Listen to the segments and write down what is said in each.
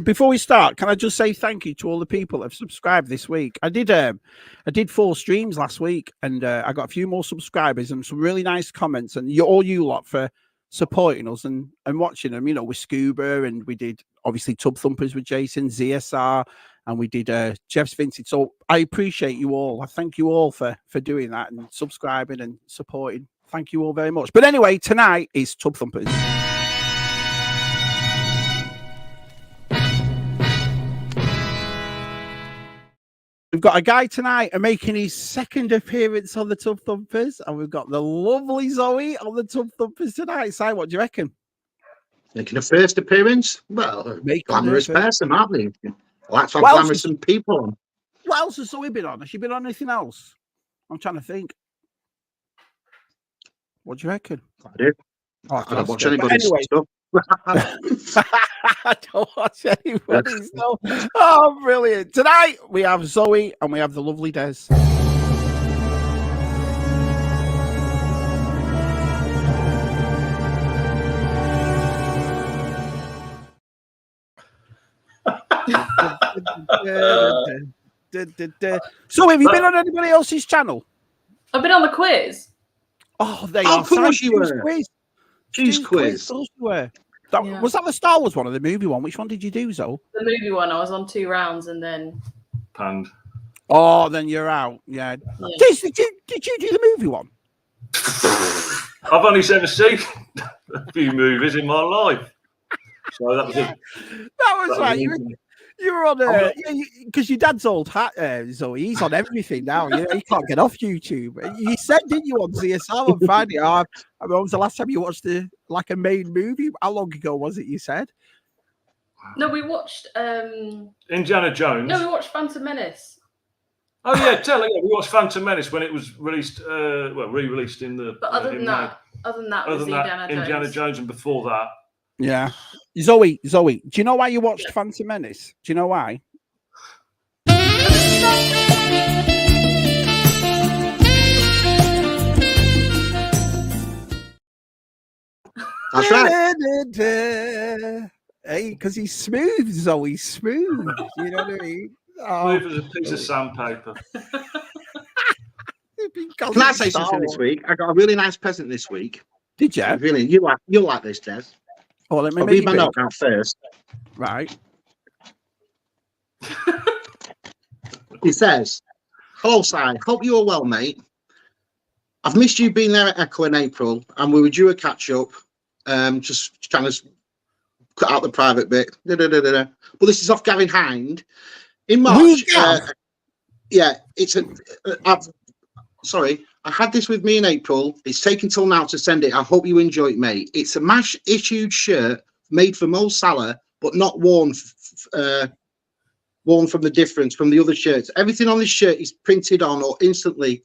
Before we start, can I just say thank you to all the people that have subscribed this week? I did 4 streams last week, and I got a few more subscribers and some really nice comments. And all you lot for supporting us and watching them. You know, with Scuba, and we did obviously Tub Thumpers with Jason, ZSR, and we did Jeff's Vintage. So I appreciate you all. I thank you all for doing that and subscribing and supporting. Thank you all very much. But anyway, tonight is Tub Thumpers. We've got a guy tonight making his second appearance on the Tub Thumpers, and we've got the lovely Zoe on the Tub Thumpers tonight. Si, what do you reckon? Making a first appearance? Well, glamorous person, aren't we? I like to have glamorous people on. What else has Zoe been on? Has she been on anything else? I'm trying to think. What do you reckon? I do. Oh, I don't watch anybody's stuff. I don't watch anybody's stuff. Oh, brilliant. Tonight we have Zoe and we have the lovely Des. So have you been on anybody else's channel? I've been on the quiz. Oh, they are. Of course you were. Cheese quiz. Was that the Star Wars one or the movie one? Which one did you do, Zoe? The movie one. I was on 2 rounds and then panned. Oh, then you're out. Yeah. Did you do the movie one? I've only ever seen a few movies in my life, so that was it. That was right. You were on because your dad's old hat, Zoe. He's on everything now. He can't get off YouTube. You said, didn't you, on ZSR on Friday? When was the last time you watched a main movie? How long ago was it? You said. No, we watched Indiana Jones. No, we watched Phantom Menace. Oh yeah, we watched Phantom Menace when it was released. Re-released in the. But other than that, Indiana Jones, and before that. Yeah. Zoe, do you know why you watched Phantom Menace? Do you know why? That's right. Hey, because he's smooth, Zoe, smooth. You know what I mean? Smooth as a piece of sandpaper. Can I say something this week? I got a really nice present this week. Did you? Really? You'll like this, Des. Oh, let me read my note out first. Right. He says, "Hello, Si. Hope you are well, mate. I've missed you being there at Echo in April, and we were due a catch up. Just trying to cut out the private bit. But this is off Gavin Hind in March. Yeah, it's a. Sorry, I had this with me in April. It's taken till now to send it. I hope you enjoy it, mate. It's a MASH issued shirt made for Mo Salah, but not worn from the difference from the other shirts. Everything on this shirt is printed on or instantly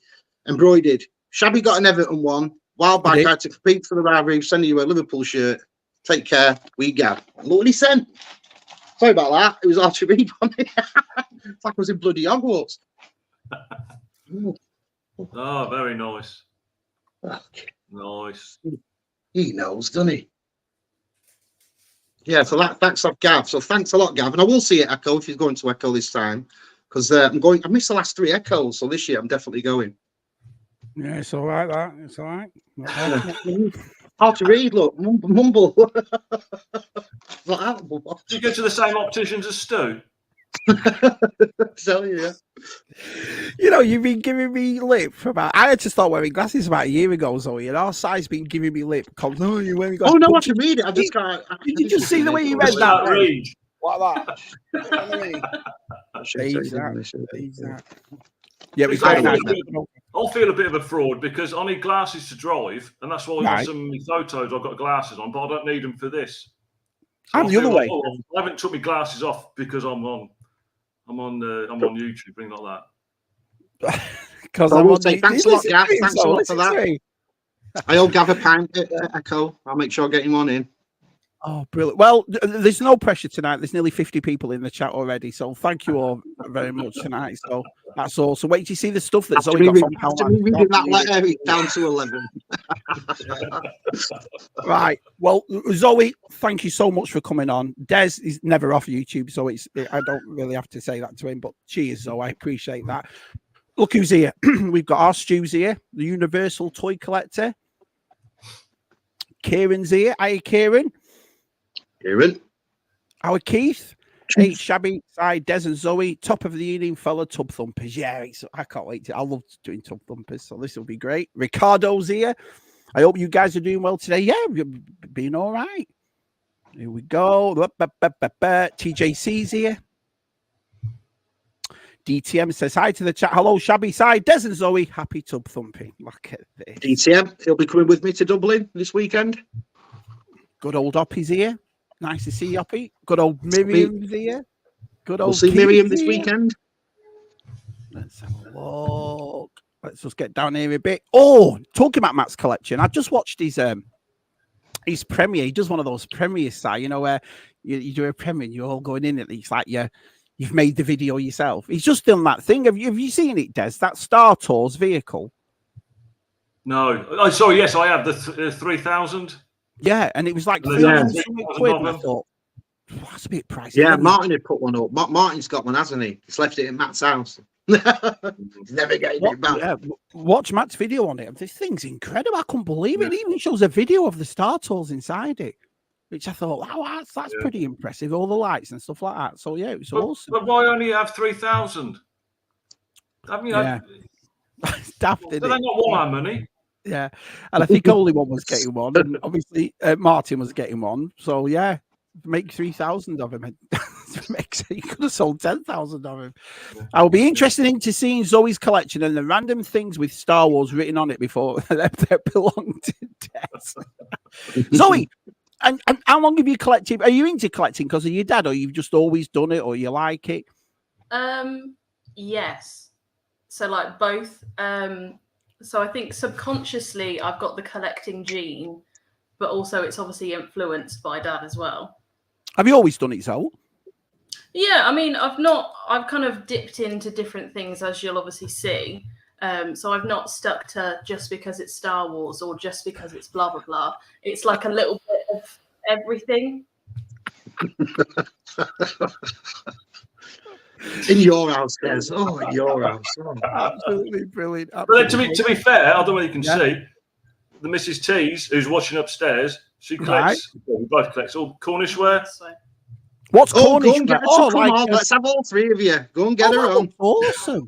embroidered. Shabby got an Everton one. A while back, I had to compete for the rivalry, sending you a Liverpool shirt. Take care, we Gav." Look what he sent. Sorry about that. It was hard to read on it. It's like I was in bloody Hogwarts. Oh, very nice. Okay. Nice. He knows, doesn't he? Yeah, so that's off Gav. So thanks a lot, Gav. And I will see it Echo if he's going to Echo this time. Because I missed the last 3 Echoes, so this year I'm definitely going. Yeah, it's all right, that. It's all right. Hard to read, look. Mumble. Did you go to the same opticians as Stu? Tell you, yeah. You know, you've been giving me lip for about. I had to start wearing glasses about a year ago, Zoe, and our side's been giving me lip. Oh, you're wearing glasses. Oh no, I can read it. I just can't. Did you just see the way you read that? Read. Like that. You know what I mean? Yeah, we I'll feel a bit of a fraud because I need glasses to drive, and that's why on some of my photos I've got glasses on, but I don't need them for this. So I'm the other way. I haven't took my glasses off because I'm on YouTube, things like that. Because I will say thanks a lot, Gav. Thanks a lot for that. I owe Gav a pound at Echo. I'll make sure I get him on in. Oh, brilliant. Well, there's no pressure tonight. There's nearly 50 people in the chat already. So thank you all very much tonight. So that's awesome. Wait till you see the stuff that's only got from After me reading that letter, it's down to 11. Right. Well, Zoe, thank you so much for coming on. Des is never off YouTube, so I don't really have to say that to him, but cheers, Zoe. I appreciate that. Look who's here. We've got our Stu's here, the Universal Toy Collector. Kieran's here. Hi, Kieran. Kieran. Our Keith. Hey, Shabby, Side, Des and Zoe, top of the evening, fella, Tub Thumpers. Yeah, I can't wait. I love doing Tub Thumpers, so this will be great. Ricardo's here. I hope you guys are doing well today. Yeah, we've been all right. Here we go. TJC's here. DTM says hi to the chat. Hello, Shabby, Side, Des and Zoe. Happy Tub Thumping. Look at this. DTM, he'll be coming with me to Dublin this weekend. Good old Oppie's here. Nice to see you, Oppie. Good old Miriam's here. Good old. We'll see Miriam this weekend. Let's have a look. Let's just get down here a bit. Oh, talking about Matt's collection, I just watched his premiere. He does one of those premiere sites, you know, where you do a premiere and you're all going in it. It's like you've made the video yourself. He's just done that thing. Have you seen it, Des? That Star Tours vehicle. No. Oh, sorry. Yes, I have the 3000. Yeah, and it was like £300 quid. And I thought, that's a bit pricey. Yeah, Martin had put one up. Martin's got one, hasn't he? He's left it in Matt's house. He's never getting it back. Yeah, watch Matt's video on it. This thing's incredible. I couldn't believe it. It even shows a video of the Star Tours inside it, which I thought, wow, that's pretty impressive. All the lights and stuff like that. So yeah, it was awesome. But why only have 3000? I mean, yeah. It's daft, do they not want our money? Yeah, and I think only one was getting one, and obviously Martin was getting one. So yeah, make 3,000 of him. He could have sold 10,000 of him. I'll be interested in to seeing Zoe's collection and the random things with Star Wars written on it before that belong to Des. Zoe, and how long have you collected? Are you into collecting because of your dad, or you've just always done it, or you like it? Yes. So like both. So I think subconsciously I've got the collecting gene, but also it's obviously influenced by dad as well. Have you always done it, Zoe? Yeah, I mean, I've kind of dipped into different things, as you'll obviously see. So I've not stuck to just because it's Star Wars or just because it's blah, blah, blah. It's like a little bit of everything. In your house, Des. Oh, in your house. Oh. Absolutely brilliant. Absolutely. But to be fair, I don't know whether you can see, the Mrs. T's, who's watching upstairs, she collects, we both collect all Cornish ware. What's Cornish? Go and get her let's have all three of you. Go and get her on. Awesome.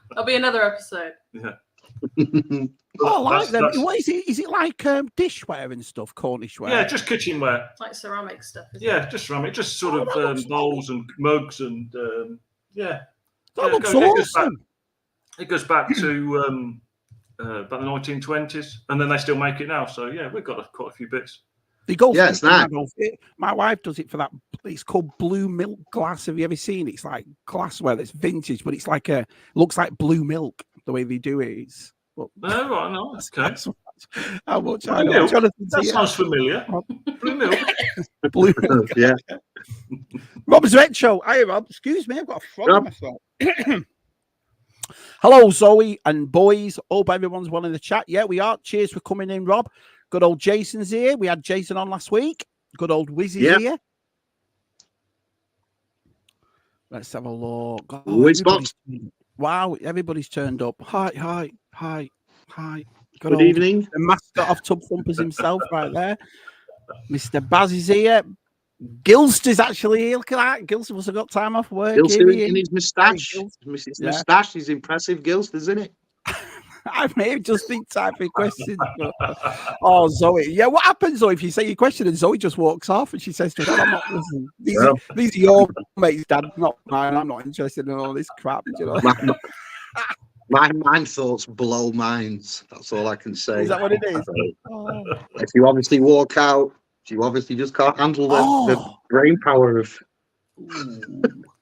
That'll be another episode. Yeah. I like them. What is it? Is it like dishware and stuff, Cornish ware? Yeah, just kitchenware. Like ceramic stuff. Just ceramic, just sort of bowls and mugs and yeah. That looks awesome. It goes back to about the 1920s, and then they still make it now. So yeah, we've got quite a few bits. They go. Yeah, it's nice. My wife does it for that. It's called blue milk glass. Have you ever seen it? It's like glassware that's vintage, but it's like looks like blue milk the way they do it. It's, oh, right, no, okay. How much I know. That sounds familiar. Blue milk. Blue milk. Yeah. Rob's Retro. Hi, Rob. Excuse me, I've got a frog in my throat. Hello, Zoe and boys. Hope everyone's well in the chat. Yeah, we are. Cheers for coming in, Rob. Good old Jason's here. We had Jason on last week. Good old Wizzy's here. Let's have a look. Wow, everybody's turned up. Hi. Good evening. The mascot of Tub Thumpers himself right there. Mr. Baz is here. Gilster's actually here. Look at that. Gilster must have got time off work. Gilster in his moustache. His moustache is impressive, Gilster, isn't it? I may have just been typing questions. Oh, Zoe. Yeah, what happens, Zoe, if you say your question and Zoe just walks off and she says to her, I'm not listening. These are your mates, Dad, not mine. I'm not interested in all this crap. You know? My thoughts blow minds. That's all I can say. Is that what it is? If you obviously walk out, you obviously just can't handle the brain power of.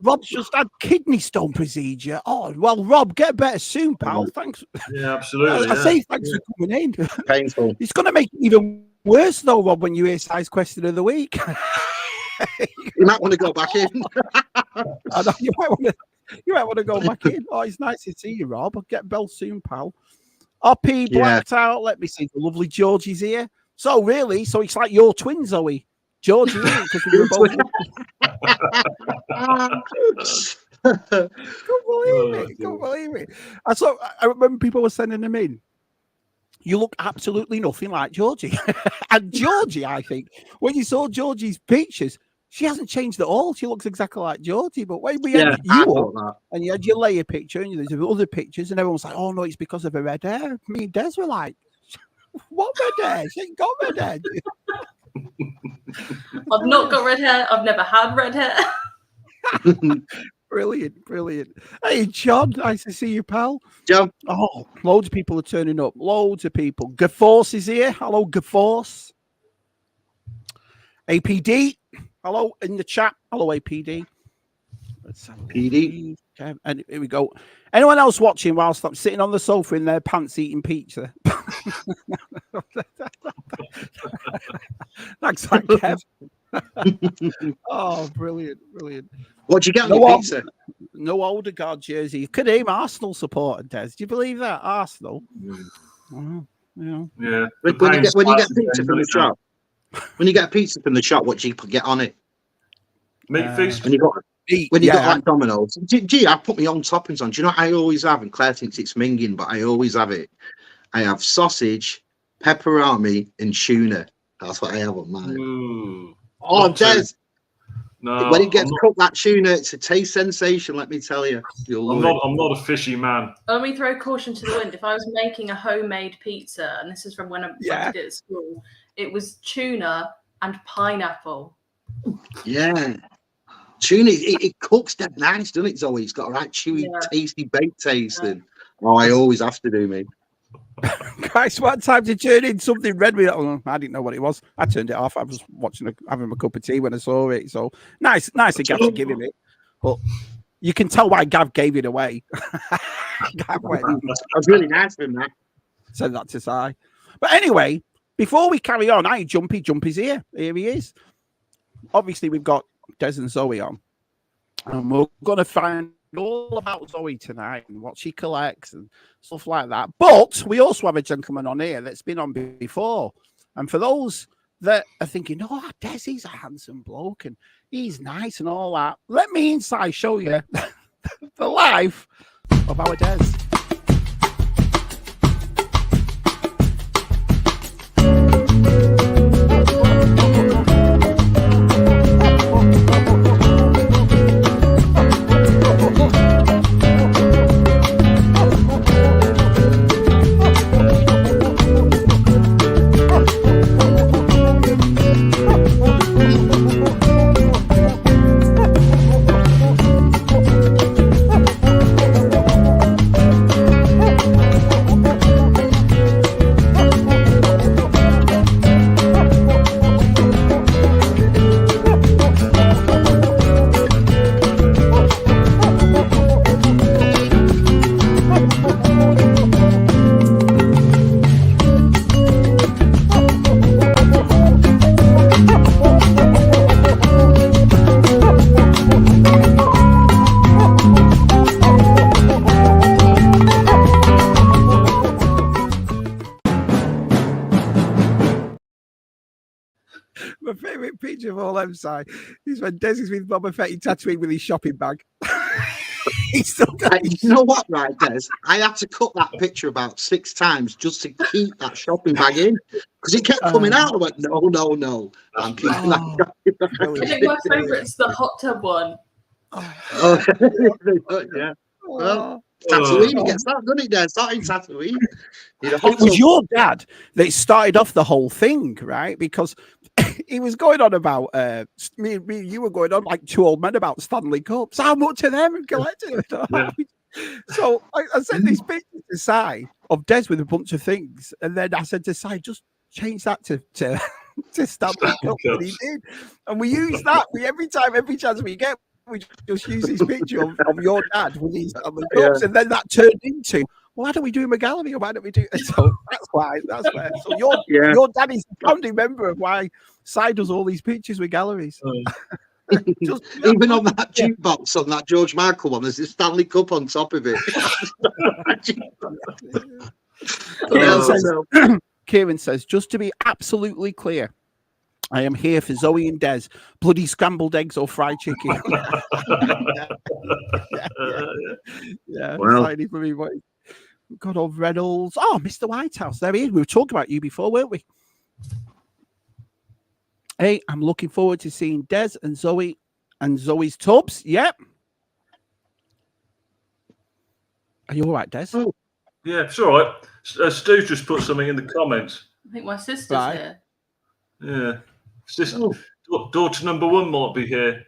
Rob's just had kidney stone procedure. Oh, well, Rob, get better soon, pal. Thanks. Yeah, absolutely. I say thanks for coming in. Painful. It's going to make it even worse, though, Rob, when you hear Si's question of the week. You might want to go back in. I know, you might want to go back in. Oh, it's nice to see you, Rob. I'll get Bell soon, pal. Hoppy blacked out. Let me see. The lovely Georgie's here. So really, so it's like your twin, Zoe. Georgie, because we were both. Can't believe it. Can't believe it. I remember people were sending them in. You look absolutely nothing like Georgie. And Georgie, I think, when you saw Georgie's pictures, she hasn't changed at all. She looks exactly like Georgie. But when we had you up, and you had your layer picture and there's other pictures, and everyone's like, oh no, it's because of her red hair. Me and Des were like, what red hair? She ain't got red hair. I've not got red hair. I've never had red hair. Brilliant, brilliant. Hey, John, nice to see you, pal. John. Oh, loads of people are turning up. Loads of people. Gaforce is here. Hello, Gaforce. APD. Hello in the chat. Hello, APD. Let's have a PD. Okay, and here we go. Anyone else watching whilst I'm sitting on the sofa in their pants eating pizza? Thanks, like Kev. Oh, brilliant, brilliant. What'd you get on your pizza? No Odegaard jersey. You could aim Arsenal supporter, Des. Do you believe that? Arsenal? Yeah. When you get pizza from the shop, what do you get on it? Meat feast. When you got like Domino's. Gee, I put my own toppings on. Do you know what I always have? And Claire thinks it's minging, but I always have it. I have sausage, pepperoni, and tuna. That's what I have on mine. Ooh, oh, Des. No, when it gets cooked, that tuna, it's a taste sensation, let me tell you. I'm not a fishy man. Let me throw caution to the wind. If I was making a homemade pizza, and this is from when I did it at school, it was tuna and pineapple. Yeah. Tuna, it cooks dead nice, doesn't it, Zoe? It's got a right chewy, tasty baked taste. And, I always have to do, me. Guys, one time to turn in something red with it. I didn't know what it was. I turned it off. I was having a cup of tea when I saw it. So nice of Gav to give him it. But you can tell why Gav gave it away. Gav went. That's really nice of him, that. Said that to Si. But anyway, before we carry on, Jumpy's here. Here he is. Obviously, we've got Des and Zoe on. And we're going to find all about Zoe tonight and what she collects and stuff like that. But we also have a gentleman on here that's been on before. And for those that are thinking, oh, Des, he's a handsome bloke and he's nice and all that, let me inside show you the life of our Des. My favourite picture of all them side is when Des is with Boba Fett tattooing with his shopping bag. He's still got you know what, right, Des? I had to cut that picture about 6 times just to keep that shopping bag in because it kept coming out. I went, no. I'm keeping that shopping bag. I think my favourite's the hot tub one. Yeah. Well, Tatooine gets that, doesn't it, Des? Starting Tatooine. It was your dad that started off the whole thing, right? Because he was going on about me and you were going on like 2 old men about Stanley Cups. How much of them and collecting them? Yeah. So I sent this picture to Si of Des with a bunch of things, and then I said to Si, just change that to Stanley Cups, and he did. And we use that every chance we get. We just use this picture of your dad with these Stanley Cups, and then that turned into, why don't we do him a gallery, or why don't we do it? So that's why. So your dad is a founding member of why Si does all these pictures with galleries. Even on that jukebox, on that George Michael one, there's a Stanley Cup on top of it. Kieran says, just to be absolutely clear, I am here for Zoe and Des. Bloody scrambled eggs or fried chicken. Yeah. Well. Excited for me, boy. God of Reynolds. Oh, Mr. Whitehouse. There he is. We were talking about you before, weren't we? Hey, I'm looking forward to seeing Des and Zoe and Zoe's tubs. Yep. Are you all right, Des? Oh. Yeah, it's all right. Stu just put something in the comments. I think my sister's Right. here. Yeah. Daughter number 1 might be here.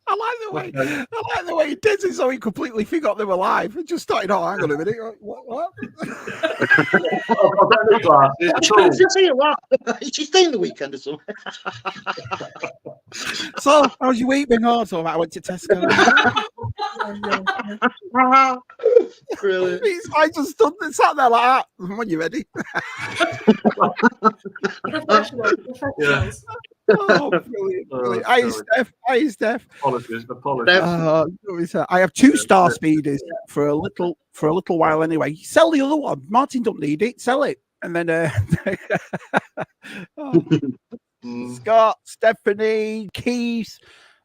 I like the way he did it, so he completely forgot they were live and just started, oh, hang on a minute. What? I've got no glasses at all. Did you see it? What? Is she staying the weekend or something? So, how's your week been? Oh, so I went to Tesco. Brilliant. I just stood and sat there like that. When you ready? Professionals. Oh, brilliant. Hi, Steph. Apologies. I have 2 star speeders for a little while anyway. Sell the other one. Martin don't need it. Sell it. And then Scott, Stephanie, Keith.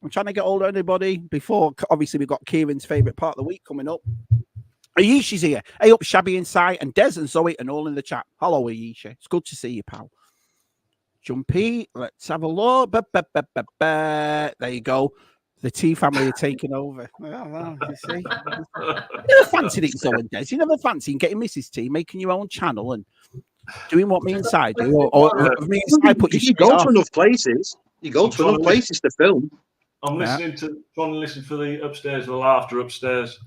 I'm trying to get hold of anybody before. Obviously, we've got Kieran's favourite part of the week coming up. Ayesha's here. Hey up, Shabby Inside, and Des and Zoe, and all in the chat. Hello, Ayesha. It's good to see you, pal. Jumpy, let's have a look. There you go. The T family are taking over. Well, you see. You never fancied it, Zoe and Des. You never fancied getting Mrs. T, making your own channel and doing what me inside do, or me inside put your You go to enough places. You go to enough places to film. I'm trying to listen for the upstairs, the laughter upstairs.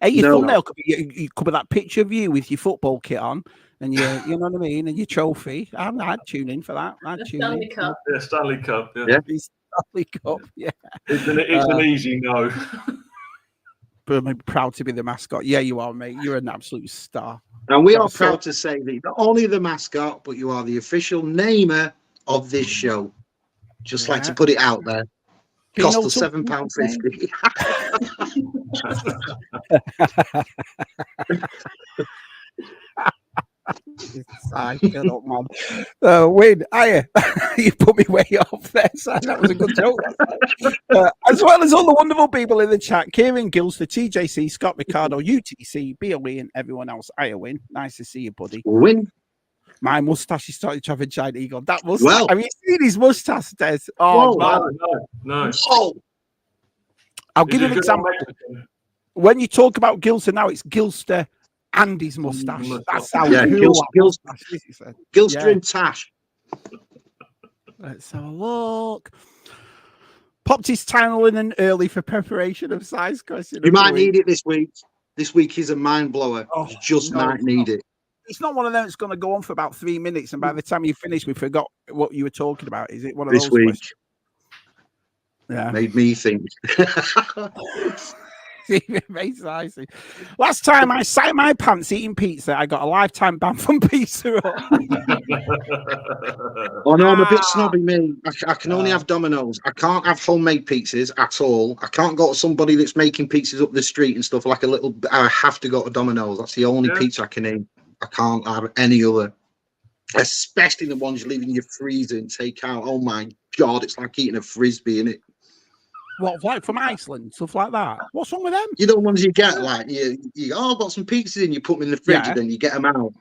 Hey, your thumbnail could be that picture of you with your football kit on, and you know what I mean, and your trophy. I'd tune in for that. Stanley Cup. Yeah, Stanley Cup. Yeah. Stanley Cup. Yeah. It's an easy no. But I'm proud to be the mascot. Yeah, you are, mate. You're an absolute star. And we are proud to say that not only the mascot, but you are the official namer of this show. Just like to put it out there. Cost us £7.50. Win, you put me way off there, so that was a good joke. As well as all the wonderful people in the chat: Kieran Gilster, TJC, Scott Ricardo, UTC, BOE, and everyone else. Win, nice to see you, buddy. Win. My mustache is starting to have a giant eagle. That mustache. Well, have you seen his mustache, Des? Oh, no. Oh. I'll give you an example. When you talk about Gilster now, it's Gilster and his mustache. That's how Gilster and Tash. Let's have a look. Popped his title in an early for preparation of size question. You might need it this week. This week is a mind blower. You just might need it. It's not one of them that's going to go on for about 3 minutes, and by the time you finish, we forgot what you were talking about. Is it one of this those week? Questions? Yeah, made me think. Last time I sat in my pants eating pizza, I got a lifetime ban from Pizza Hut. Oh no, I'm a bit snobby, me. I can only have Domino's. I can't have homemade pizzas at all. I can't go to somebody that's making pizzas up the street and stuff like a little. I have to go to Domino's. That's the only pizza I can eat. I can't have any other, especially the ones you leave in your freezer and take out. Oh my God, it's like eating a frisbee, innit? What, like from Iceland, stuff like that? What's wrong with them? You know the ones you get, like you I've got some pizzas in, you put them in the fridge, and then you get them out, and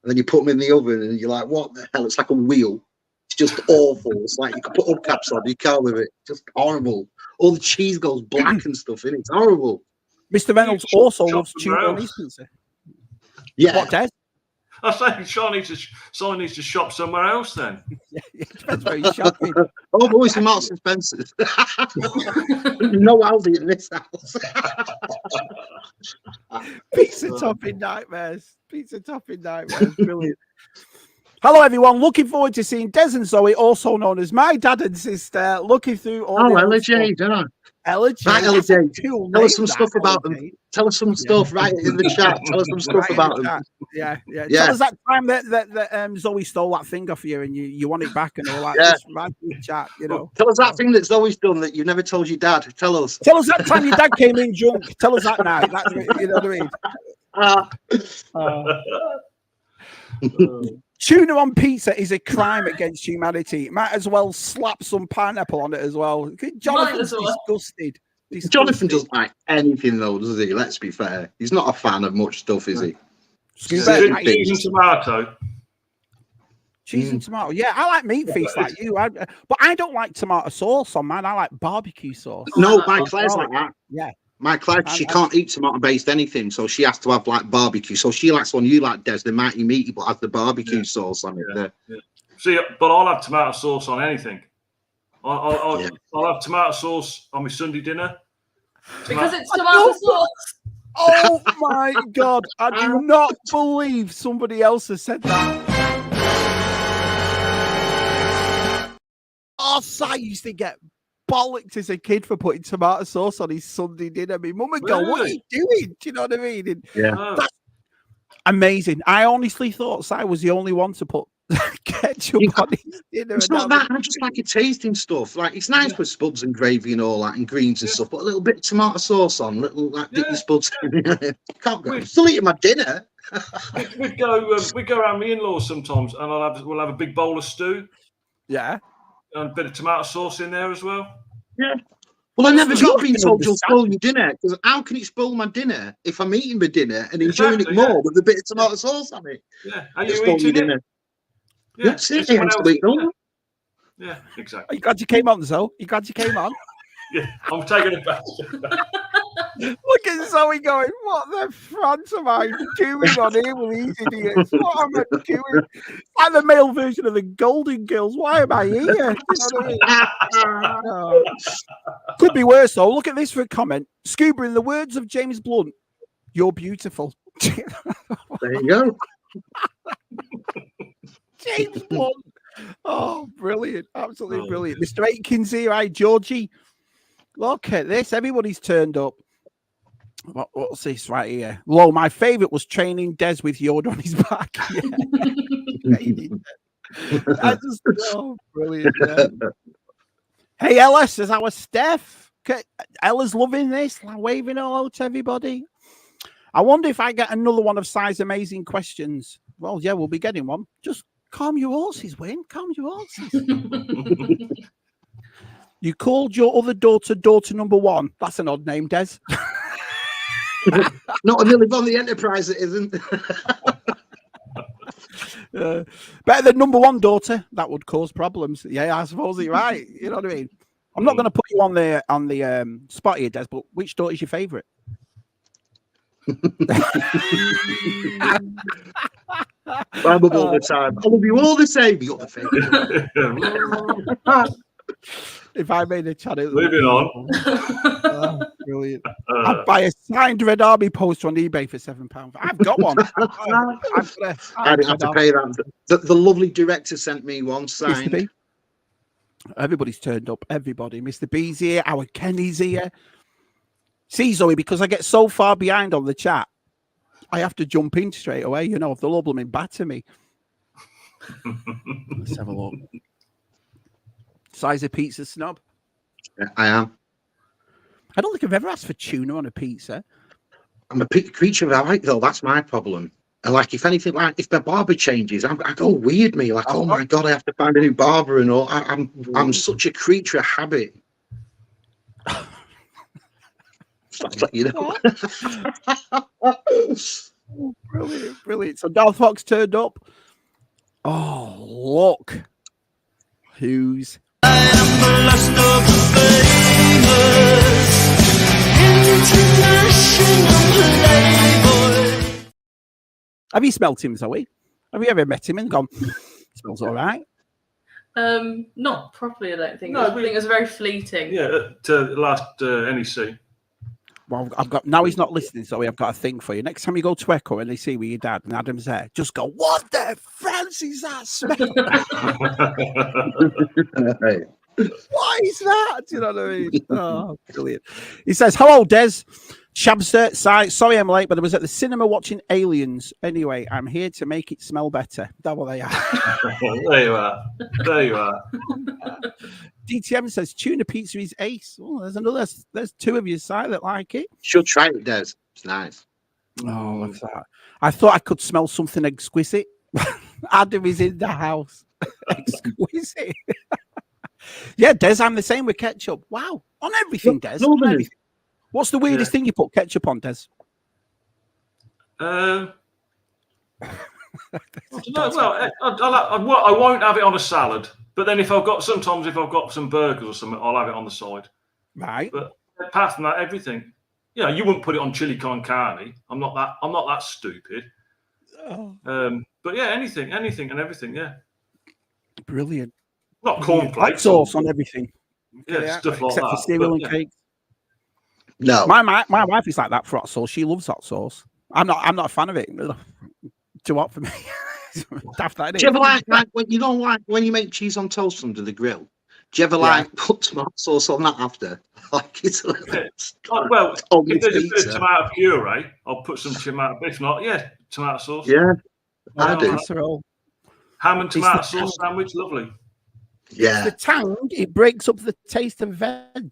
then you put them in the oven, and you're like, what the hell? It's like a wheel. It's just awful. It's like you can put hubcaps on, you can't with it. Just horrible. All the cheese goes black and stuff, and it's horrible. Mr. Reynolds also loves tuna on his pizza. Yeah. What, Des? I think Sean needs to shop somewhere else then. It depends where he's shopping. Oh, boy, some Marks and Spencer's. No Aldi in this house. Pizza topping nightmares. Brilliant. Hello, everyone. Looking forward to seeing Des and Zoe, also known as my dad and sister, looking through all the Ella Jade, don't I? Ella Jade. Right, Ella Jade. Tell us some stuff about them. Tell us some stuff right in the chat. Tell us some stuff about them. Yeah. Tell us that time that Zoe stole that thing off you and you want it back and all that. Just right in the chat, you know. Tell us that thing that Zoe's done that you never told your dad. Tell us. Tell us that time your dad came in drunk. Tell us that now. That's, you know what I mean? Tuna on pizza is a crime against humanity. Might as well slap some pineapple on it as well. Jonathan's disgusted. Jonathan doesn't like anything though, does he? Let's be fair. He's not a fan of much stuff, is he? Cheese and tomato. Cheese and tomato. Yeah, I like meat feast like you. But I don't like tomato sauce on mine. I like barbecue sauce. No, my Claire's like that. Yeah. My Claire, she can't eat tomato-based anything, so she has to have like barbecue. So she likes one you like, Des, the mighty meaty, but has the barbecue sauce on it. Yeah. See, but I'll have tomato sauce on anything. I'll have tomato sauce on my Sunday dinner. Because it's tomato sauce. Oh my God. I do not believe somebody else has said that. Oh, I used to get bollocked as a kid for putting tomato sauce on his Sunday dinner. My mum would go, "What are you doing?" Do you know what I mean? And that's amazing. I honestly thought I was the only one to put ketchup on his dinner. It's not that. I just like it tasting stuff. Like it's nice with spuds and gravy and all that, and greens and stuff. But a little bit of tomato sauce on, little like dip your spuds. Can't go. I'm still eating my dinner. We'd go around my in-laws sometimes, and we'll have a big bowl of stew. Yeah. And a bit of tomato sauce in there as well. Yeah. Well, I never got being told you'll spoil your dinner, because how can it spoil my dinner if I'm eating my dinner and enjoying it more with a bit of tomato sauce on it? Yeah. Are you eating dinner? Yeah, that's it. Yeah, exactly. You glad you came on, Zoe? You glad you came on? Yeah, I'm taking it back. Look at Zoe going, what the front am I doing on here with these idiots? What am I doing? Like the male version of the Golden Girls. Why am I here? You know what I mean? Could be worse, though. Look at this for a comment. Scuba, in the words of James Blunt, you're beautiful. There you go. James Blunt. Oh, brilliant. Absolutely brilliant. Mr. Aikens here. Hi, Georgie. Look at this. Everybody's turned up. What's this right here? Low, my favourite was training Des with Yoda on his back. Brilliant. Yeah. Hey, Ellis, is our Steph? Ella's loving this, waving hello to everybody. I wonder if I get another one of Si's amazing questions. Well, yeah, we'll be getting one. Just calm your horses, Wayne. Calm your horses. You called your other daughter number one. That's an odd name, Des. Not a Millie on the Enterprise, it isn't. Better than number one daughter. That would cause problems. Yeah, I suppose you're right. You know what I mean? I'm not going to put you on the spot here, Des, but which daughter's your favourite? I'm all the time. I love you all the same. You're the favourite. If I made a channel, moving on. Oh, brilliant! I'd buy a signed Red Army poster on eBay for £7. I've got one. I didn't have to pay that. The lovely director sent me one signed. Everybody's turned up. Everybody. Mr. B's here. Our Kenny's here. See, Zoe, because I get so far behind on the chat, I have to jump in straight away. You know, if they'll all blooming batter me. Let's have a look. Size of pizza snob? Yeah, I am. I don't think I've ever asked for tuna on a pizza. I'm a creature of habit, though. That's my problem. And like, if anything, like if my barber changes, I go weird. Me like, oh my God, I have to find a new barber and all. I'm such a creature of habit. You know. Brilliant, brilliant. So Darth Fox turned up. Oh, look. Who's have you smelt him, Zoe? Have you ever met him and gone, smells all right? Not properly, I don't think. No, I think it was very fleeting. Yeah, to last NEC. Well, I've got now he's not listening, Zoe. I've got a thing for you. Next time you go to Echo and they see with your dad and Adam's there, just go, what the France is that smell? What is that? Do you know what I mean? Oh, brilliant. He says, hello, Des. Shabster, sorry I'm late, but I was at the cinema watching Aliens. Anyway, I'm here to make it smell better. That's what they are. There you are. There you are. DTM says tuna pizza is ace. Oh, there's two of you side that like it. Should try it, Des. It's nice. Oh, look at that. I thought I could smell something exquisite. Adam is in the house. Exquisite. Yeah, Des, I'm the same with ketchup. Wow. On everything, Des. On everything. What's the weirdest thing you put ketchup on, Des? I won't have it on a salad, but then sometimes if I've got some burgers or something, I'll have it on the side. Right. But apart from that, everything. You wouldn't put it on chili con carne. I'm not that stupid. Oh. But yeah, anything and everything. Yeah. Brilliant. Not cornflakes. Hot sauce on everything. Yeah, stuff like except that. for cereal and cake. No. My wife is like that for hot sauce. She loves hot sauce. I'm not a fan of it. Too hot for me. Daft, that, do you ever like when you make cheese on toast under the grill? Do you ever put tomato sauce on that after? Like it's a little well, if there's a bit of tomato puree, I'll put some tomato. If not, tomato sauce. Yeah, I do. Ham and tomato sauce sandwich, lovely. Yeah, the tang, it breaks up the taste of veg.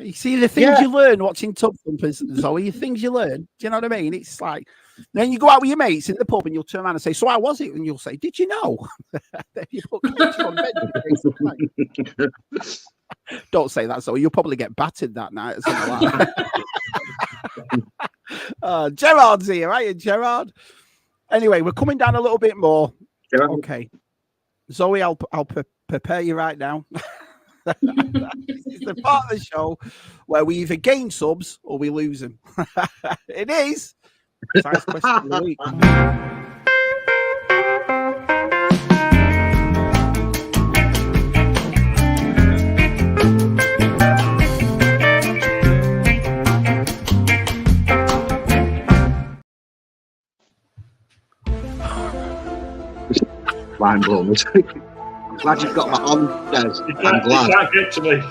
You see the things you learn watching Tub Thumpers, Zoe. The things you learn. Do you know what I mean? It's like then you go out with your mates in the pub and you'll turn around and say, "So how was it?" And you'll say, "Did you know?" Then you put ketchup on veg. Don't say that, Zoe. You'll probably get battered that night or something like that. Gerard's here, right? Gerard. Anyway, we're coming down a little bit more. Gerard. Okay, Zoe, I'll prepare you right now. This is the part of the show where we either gain subs or we lose them. It is. Science question of the week. Mind blown. Glad you've got that on, Des. I'm glad. You can't get to me.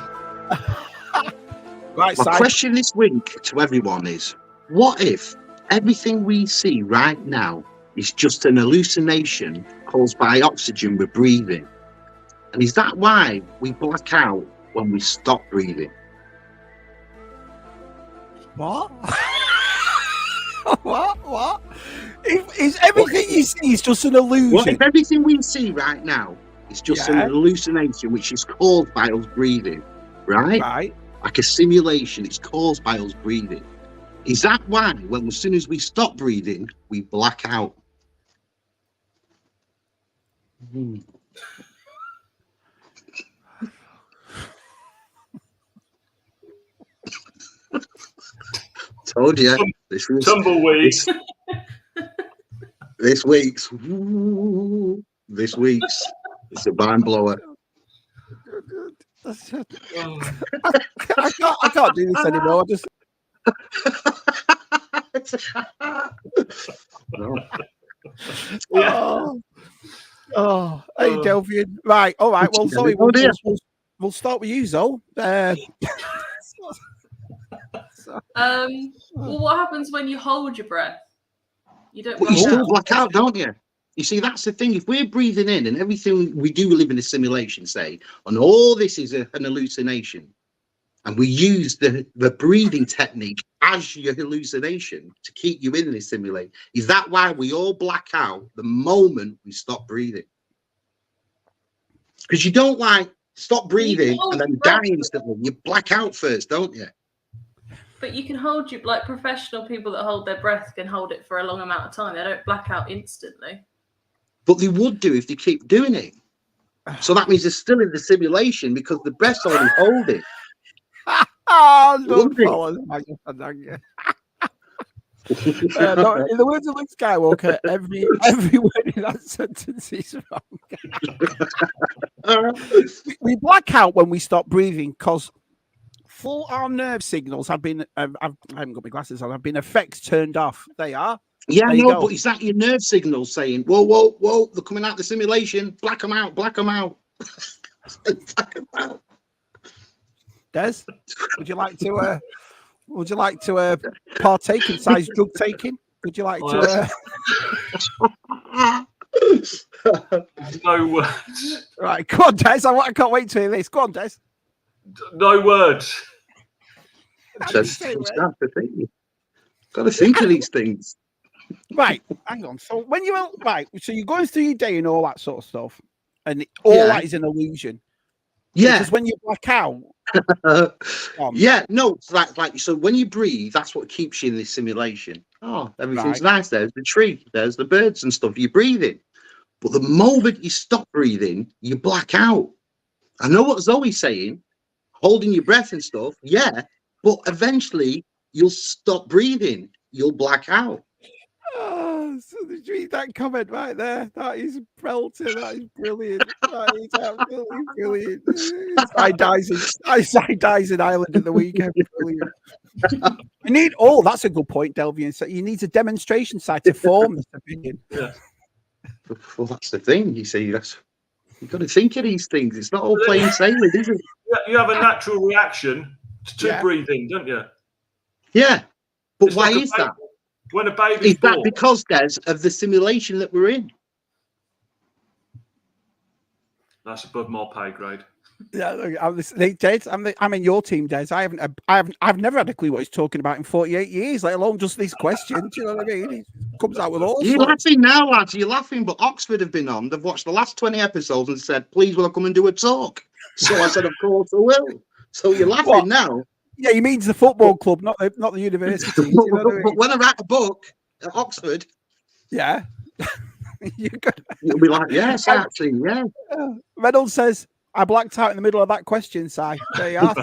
Right, My question this week to everyone is, what if everything we see right now is just an hallucination caused by oxygen we're breathing? And is that why we black out when we stop breathing? What? What? Is everything you see is just an illusion? What if everything we see right now is just an hallucination which is caused by us breathing, right? Right. Like a simulation, it's caused by us breathing. Is that why, when as soon as we stop breathing, we black out? Told you. This Tumbleweed. This week's it's a mind blower. I can't do this anymore. Hey, Delvian. Right, all right. Well, sorry, we'll start with you, Zoe. Well, what happens when you hold your breath? You don't. You still black out, don't you? You see, that's the thing. If we're breathing in and everything we do live in a simulation, say, and all this is an hallucination, and we use the breathing technique as your hallucination to keep you in this simulation, is that why we all black out the moment we stop breathing? Because you don't stop breathing and then die instantly. You black out first, don't you? But you can hold professional people that hold their breath can hold it for a long amount of time. They don't black out instantly. But they would do if they keep doing it. So that means they're still in the simulation because the breath's already holding. Don't follow in the words of Luke Skywalker, every word in that sentence is wrong. We black out when we stop breathing because full our nerve signals have been. I haven't got my glasses on. Have been effects turned off. They are. Yeah, no, but is that your nerve signals saying, "Whoa, whoa, whoa! They're coming out the simulation. Black them out. Black them out." Black them out. Des, would you like to partake in size drug taking? Would you like to? No words. Right, come on, Des. I can't wait to hear this. Go on, Des. No words. That's the thing. Got to think of these things. Right, hang on. So when you're right, so you're going through your day and all that sort of stuff, and all that is an illusion. Yeah. Because when you black out, yeah, no, it's like so when you breathe, that's what keeps you in this simulation. Oh, everything's nice. There's the tree, there's the birds and stuff. You're breathing, but the moment you stop breathing, you black out. I know what Zoe's saying, holding your breath and stuff. Yeah, but eventually you'll stop breathing. You'll black out. Oh, so did you read that comment right there? That is belting. That is brilliant. That is absolutely brilliant. Side dies in Ireland at the weekend. Brilliant. You need that's a good point, Delvian. So you need a demonstration site to form this opinion. Yeah. Well, that's the thing. You see, you've got to think of these things. It's not all plain sailing, is it? You have a natural reaction to breathing, don't you? Yeah, but It's why like is that? When a baby's Is that born, because, Des, of the simulation that we're in? that's above my pay grade. Yeah, Des, I'm in your team, Des. I've never had a clue what he's talking about in 48 years, let alone just this question. Do you know what I mean? He comes out with all. You're laughing now, lads. You're laughing, but Oxford have been on. They've watched the last 20 episodes and said, "Please, will I come and do a talk?" So I said, "Of course I will." So you're laughing now. Yeah, he means the football club, not the university. You know what I mean? But when I write a book at Oxford, yeah, you'll be like, "Yes, actually, yeah." Reynolds says, "I blacked out in the middle of that question, Si." There you are.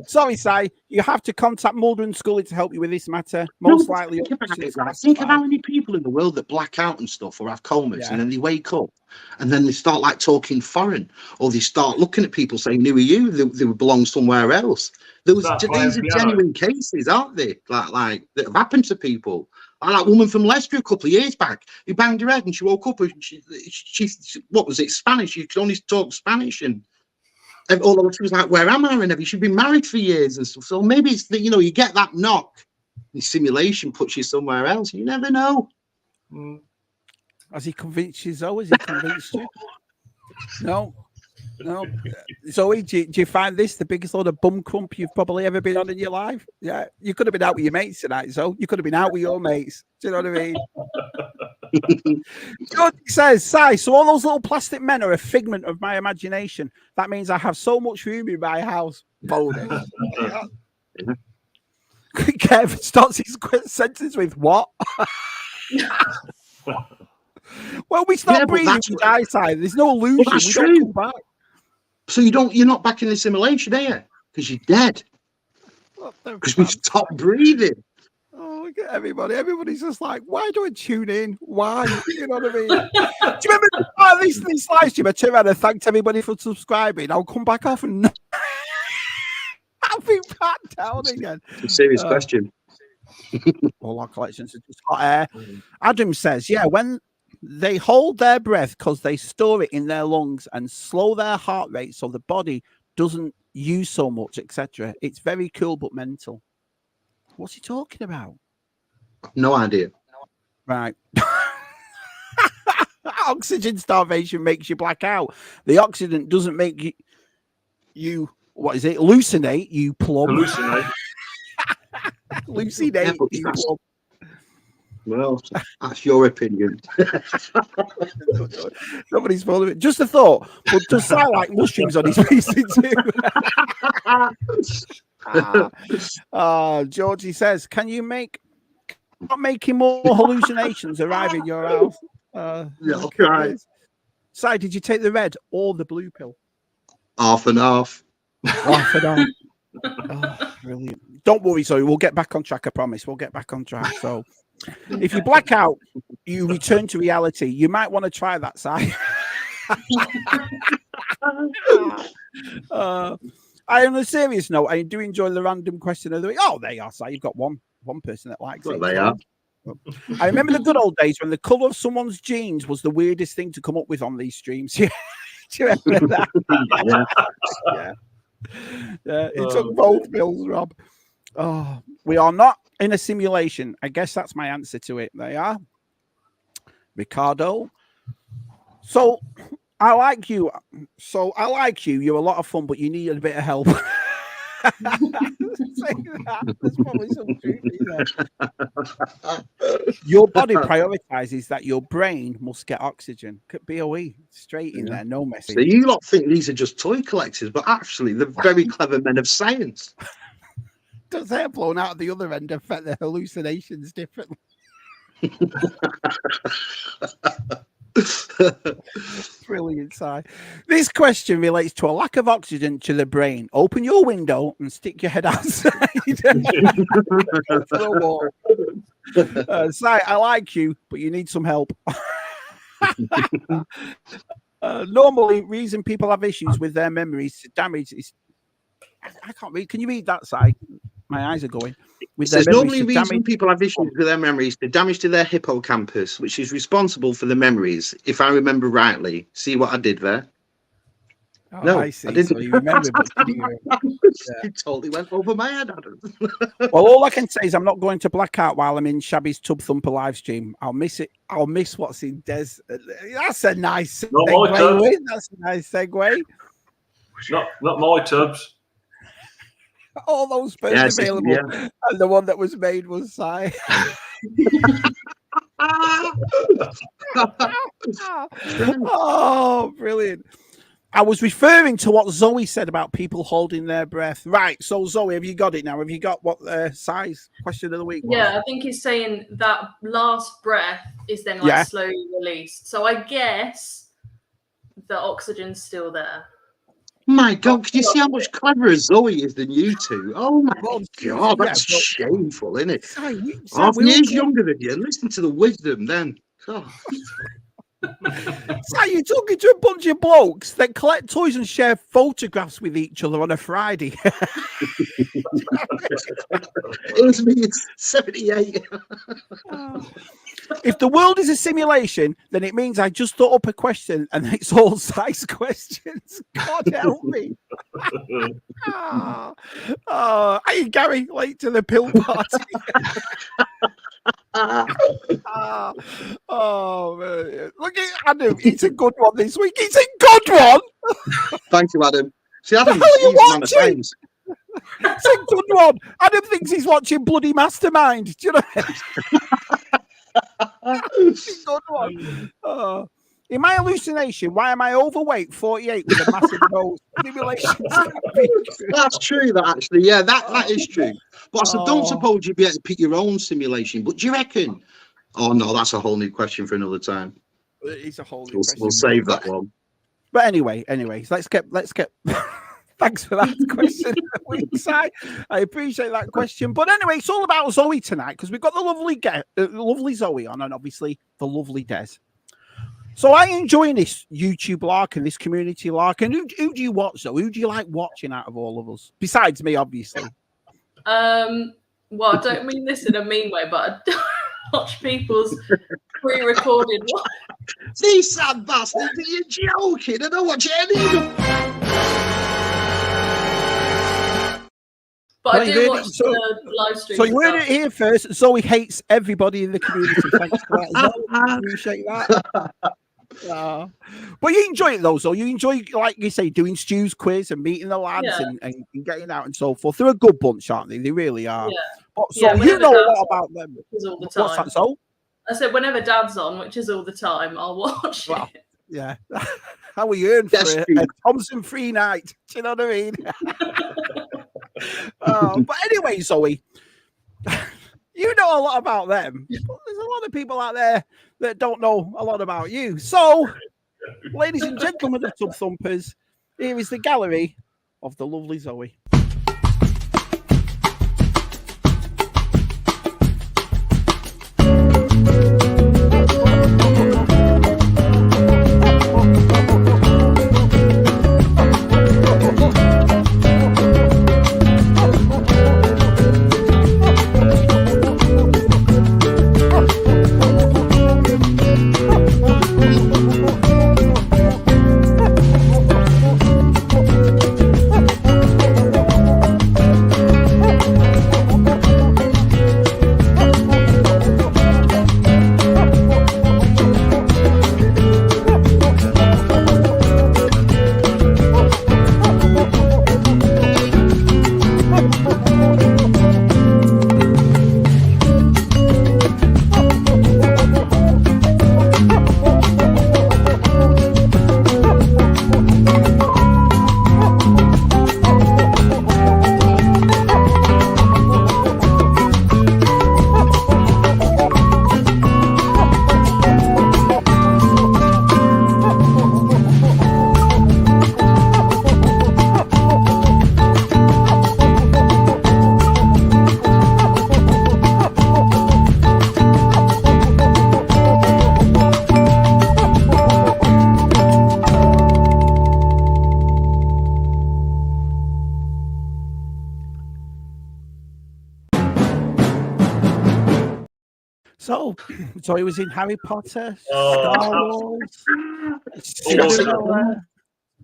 Sorry, Si. You have to contact Mulder and Scully to help you with this matter. Most likely. Think of how many people in the world that black out and stuff or have comas and then they wake up and then they start like talking foreign or they start looking at people saying, "Who are you?" They belong somewhere else. These are genuine cases, aren't they? Like that have happened to people. I like a woman from Leicester a couple of years back who banged her head and she woke up and she what was it, Spanish? She could only talk Spanish and all of she was like, "Where am I?" and everything. She'd been married for years and stuff. So maybe it's that, you get that knock. The simulation puts you somewhere else. You never know. Has he convinced you, Zoe? Has he convinced you? No. Zoe, do you find this the biggest load of bum crump you've probably ever been on in your life? Yeah, you could have been out with your mates tonight, Zoe. You could have been out with your mates. Do you know what I mean? George says, "Si, so all those little plastic men are a figment of my imagination. That means I have so much room in my house." Bonus. Kevin starts his sentence with "what?" Well, we start breathing, we die, Si. There's no illusion. Well, that's we true. don't come back. So you're not back in the simulation, are you? Because you're dead. Because we stopped breathing. Oh, look at everybody. Everybody's just like, why do I tune in? Why? You know what I mean? Do you remember these slides, Jim? I turned around and thanked everybody for subscribing. I'll come back off and I'll be back down again. It's a serious question. All our collections are just hot air. Adam says, yeah, when they hold their breath because they store it in their lungs and slow their heart rate so the body doesn't use so much, etc. It's very cool but mental. What's he talking about? No idea. Right. Oxygen starvation makes you black out. The oxygen doesn't make you what is it? Hallucinate, you plum. Hallucinate. Hallucinate, you plum. Well, that's your opinion. Nobody's following it. Just a thought, but does sound like mushrooms on his PC too. Georgie says, "Can you not making more hallucinations arrive in your house?" Okay. Si, did you take the red or the blue pill? Half and half. Half and half. Oh, brilliant. Don't worry, Zoe. We'll get back on track. I promise. We'll get back on track. So, if you black out, you return to reality. You might want to try that, Si. On a serious note, I do enjoy the random question of the week. Oh, there you are, Si. You've got one person that likes it. They are. I remember the good old days when the colour of someone's jeans was the weirdest thing to come up with on these streams. Do you remember that? Yeah. It took both bills, Rob. Oh, we are not in a simulation. I guess that's my answer to it. They are. Ricardo. So I like you. You're a lot of fun, but you need a bit of help. saying that. There's probably some truth in there. Your body prioritizes that your brain must get oxygen. BOE, straight in there, no message. So you lot think these are just toy collectors, but actually they're very clever men of science. Does hair blown out of the other end affect their hallucinations differently? Brilliant, Si. This question relates to a lack of oxygen to the brain. Open your window and stick your head outside. Si, I like you, but you need some help. Normally, reason people have issues with their memories damage is. I can't read. Can you read that, Si? My eyes are going. Normally, reason people have issues with their memories, the damage to their hippocampus, which is responsible for the memories, if I remember rightly. See what I did there? Oh, no, I see. I didn't. So you remember, but It totally went over my head, Adam. Well, all I can say is I'm not going to black out while I'm in Shabby's Tub Thumper live stream. I'll miss it. I'll miss what's in Des. That's a nice segue. That's a nice segue. Not my tubs. All those birds available, and the one that was made was Si. Oh, brilliant. I was referring to what Zoe said about people holding their breath. Right. So, Zoe, have you got it now? Have you got what Si's question of the week was? Yeah, I think he's saying that last breath is then like slowly released. So I guess the oxygen's still there. My God, can you see how much cleverer Zoe is than you two? Oh my God, that's shameful, isn't it? Half years younger than you. Listen to the wisdom then. Oh. So you're talking to a bunch of blokes that collect toys and share photographs with each other on a Friday. It was me in 78. If the world is a simulation, then it means I just thought up a question and it's all size questions. God help me. Hey, Gary, late to the pill party. Man. Look at Adam. It's a good one this week. It's a good one. Thank you, Adam. See, Adam, it's a good one. Adam thinks he's watching Bloody Mastermind. Do you know? It's a good one. In my hallucination, why am I overweight, 48 with a massive nose? That's true, that actually. Yeah, that is true. But I don't suppose you'd be able to pick your own simulation. But do you reckon? Oh, no, that's a whole new question for another time. It's a whole new question. We'll save that one. But anyway, let's get. Thanks for that question. I appreciate that question. But anyway, it's all about Zoe tonight because we've got the lovely Zoe on, and obviously the lovely Des. So I enjoy this YouTube lark and this community lark. And who do you watch, though? Who do you like watching out of all of us? Besides me, obviously. Well, I don't mean this in a mean way, but I watch people's pre-recorded one. These sad bastards, are you joking? I don't watch any of them. But I do watch the live stream. So you heard it here first. Zoe hates everybody in the community. Thanks for that. I appreciate that. But you enjoy it though, so you enjoy, like you say, doing Stu's quiz and meeting the lads and getting out and so forth. They're a good bunch, aren't they? They really are. Yeah. But, so you know a lot about them. All the time. What's that, so? I said whenever Dad's on, which is all the time, I'll watch it. Yeah. How we earn for a Thompson free night. Do you know what I mean? But anyway, Zoe, you know a lot about them. But there's a lot of people out there that don't know a lot about you. So, ladies and gentlemen of Tub Thumpers, here is the gallery of the lovely Zoe. So he was in Harry Potter, Oh. Star Wars, Cinderella.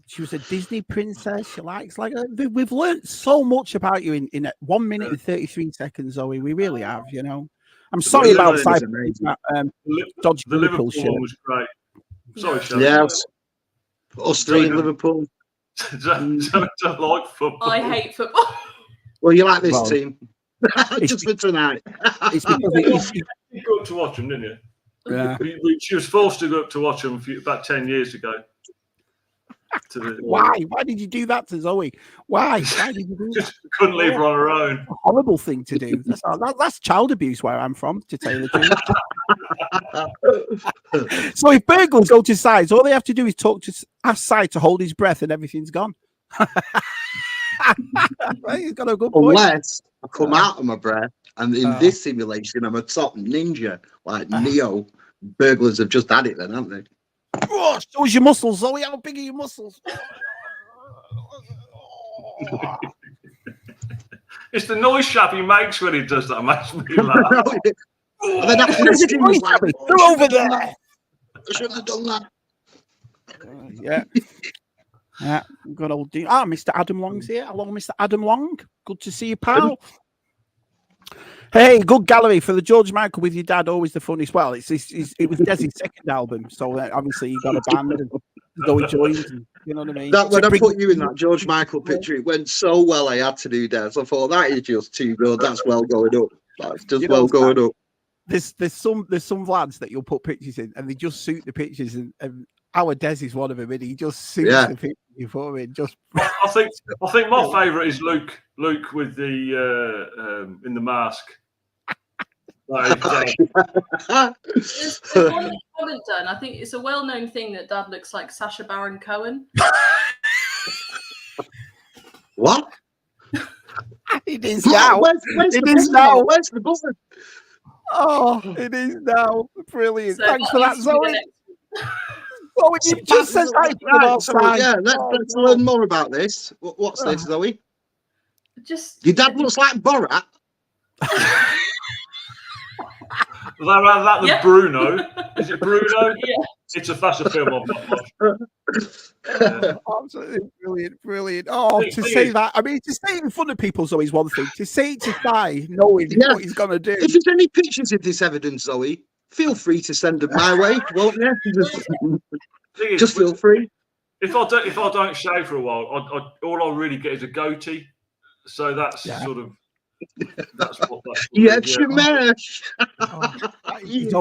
She was a Disney princess. She likes we've learned so much about you in 1 minute and 33 seconds, Zoe. We really have, you know. I'm sorry about dodgy The Liverpool shirt. one was great. Sorry, Sean. Yes. Us three in Liverpool. don't like football. I hate football. Well, you like this team. It's Just for tonight. It's because You go up to watch them, didn't you? yeah. She was forced to go up to watch them about 10 years ago. Why? Why did you do that to Zoe? Why? Why did you do that? Just couldn't leave her on her own. A horrible thing to do. That's child abuse where I'm from, to tell you the truth. So if burglars go to sides, all they have to do is ask Side to hold his breath and everything's gone. He's got a good point. Unless I come out of my breath, and in this simulation, I'm a top ninja, like Neo. Burglars have just had it then, haven't they? Oh, shows your muscles, Zoe. How big are your muscles? It's the noise Shabby makes when he does that. Makes me laugh. And then after the skin was like, they're over there. I shouldn't have done that. Yeah. Good old dude. Mr. Adam Long's here. Hello, Mr. Adam Long. Good to see you, pal. Hey, good gallery for the George Michael with your dad. Always the funniest. Well, it was Desi's second album, so obviously he got a band and Zoe joined. And, you know what I mean? When I put you in that George Michael picture, it went so well. I had to do that. I thought that is just too good. That's well going up. That's just well going up. There's some lads that you'll put pictures in, and they just suit the pictures. And our Des is one of them, and he just suits the picture before it. Just I think my favourite is Luke with the in the mask. There's one that you haven't done. I think it's a well-known thing that Dad looks like Sacha Baron Cohen. What? It is now. Where's the buzzer? Oh, it is now. Brilliant. So Thanks for that, Zoe. Oh, you just said that. Let's learn more about this. What's this, Zoe? Just your dad looks like Borat. That Bruno. Is it Bruno? Yeah. It's a fashion film I've not watched. Absolutely brilliant. Oh, to say that. I mean, to say it in front of people, Zoe, is one thing. To say it to Sai, knowing what he's going to do. If there's any pictures of this evidence, Zoe, feel free to send them my way, won't you? Just feel free. If I don't shave for a while, all I really get is a goatee. So that's sort of. That's what Shemesh. He's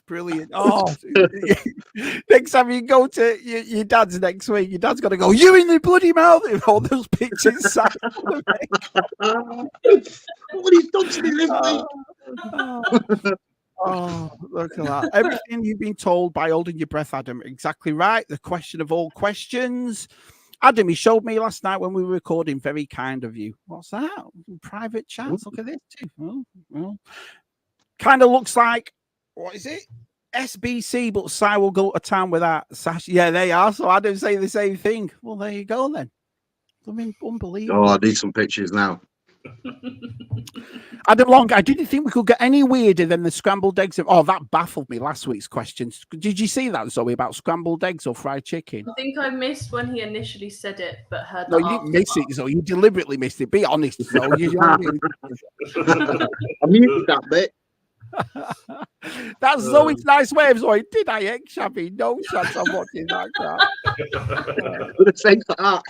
brilliant. Oh, next time you go to your dad's next week, your dad's gonna go, you in the bloody mouth with all those pictures. What he's done to me lately. Oh, look at that. Everything you've been told by holding your breath, Adam. Exactly right. The question of all questions. Adam, he showed me last night when we were recording. Very kind of you. What's that? Private chats. Look at this too. Well. Kind of looks like, what is it? SBC, but Sai will go to town with that. Sash. Yeah, they are. So Adam saying the same thing. Well, there you go then. I mean, unbelievable. Oh, I need some pictures now. Adam Long, I didn't think we could get any weirder than the scrambled eggs. Oh, that baffled me, last week's questions. Did you see that, Zoe, about scrambled eggs or fried chicken? I think I missed when he initially said it, but heard No, you didn't miss it, Zoe. You deliberately missed it. Be honest, Zoe. I muted that bit. That's Zoe's nice way of Zoe. Did I egg Shabby? No chance I'm watching that crap. Would have said that.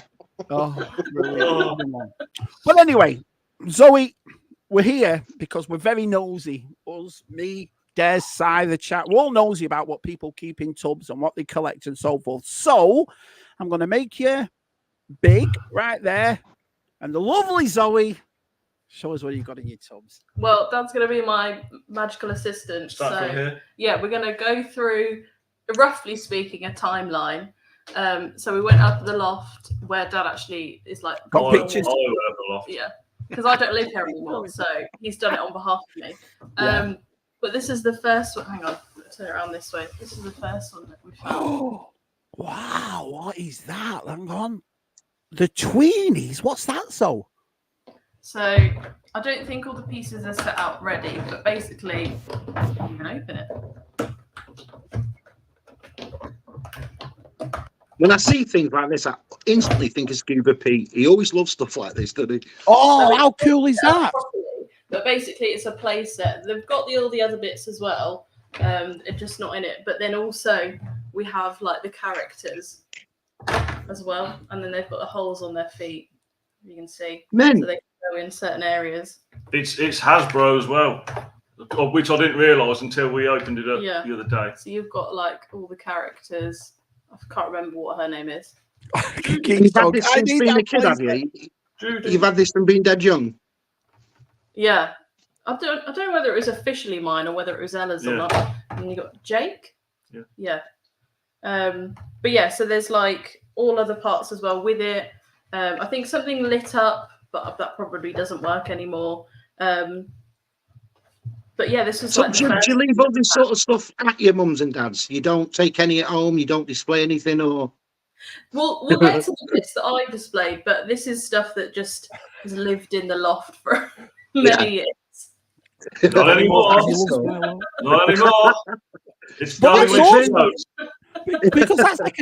Oh, brilliant. But anyway, Zoe, we're here because we're very nosy. Us, me, Des, Sai, the chat. We're all nosy about what people keep in tubs and what they collect and so forth. So I'm going to make you big right there. And the lovely Zoe, show us what you've got in your tubs. Well, Dad's going to be my magical assistant. Start from here. Yeah, we're going to go through, roughly speaking, a timeline. So we went up to the loft where Dad actually is like got pictures. Yeah, because I don't live here anymore, so he's done it on behalf of me. But this is the first one. Hang on, turn it around this way. This is the first one that we found. Oh, wow! What is that? Hang on, the tweenies. What's that? So So I don't think all the pieces are set out ready, but basically you can open it. When I see things like this, I instantly think of Scuba Pete. He always loves stuff like this, doesn't he? Oh, how cool is that? But basically, it's a play set. They've got all the other bits as well, they're just not in it. But then also we have like the characters as well, and then they've got the holes on their feet. You can see, so they can go in certain areas. It's Hasbro as well, which I didn't realise until we opened it up the other day. So you've got like all the characters. I can't remember what her name is. You've had this since being a kid, have you? You've had this from being dead young. Yeah, I don't know whether it was officially mine or whether it was Ella's or not. And then you got Jake. Yeah. But yeah, so there's like all other parts as well with it. I think something lit up, but that probably doesn't work anymore. But yeah, this was So like. do you leave all this sort of stuff at your mums and dads? You don't take any at home. You don't display anything, or. We'll get to the bits that I displayed, but this is stuff that just has lived in the loft for many years. Not anymore. Not anymore. It's done with notes. Because that's like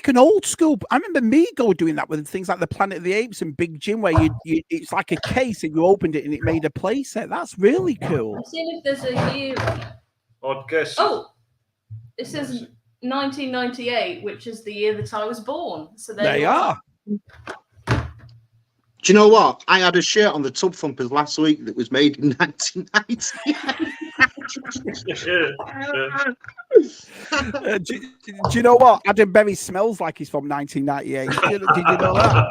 an old school. I remember Mego doing that with things like the Planet of the Apes and Big Jim, where you it's like a case and you opened it and it made a play set. That's really cool. I've seen if there's a year on it. I'd guess. Oh, it says 1998, which is the year that I was born. So there you are. Do you know what? I had a shirt on the Tub Thumpers last week that was made in 1990. Do you know what? Adam Berry smells like he's from 1998. Did you know that?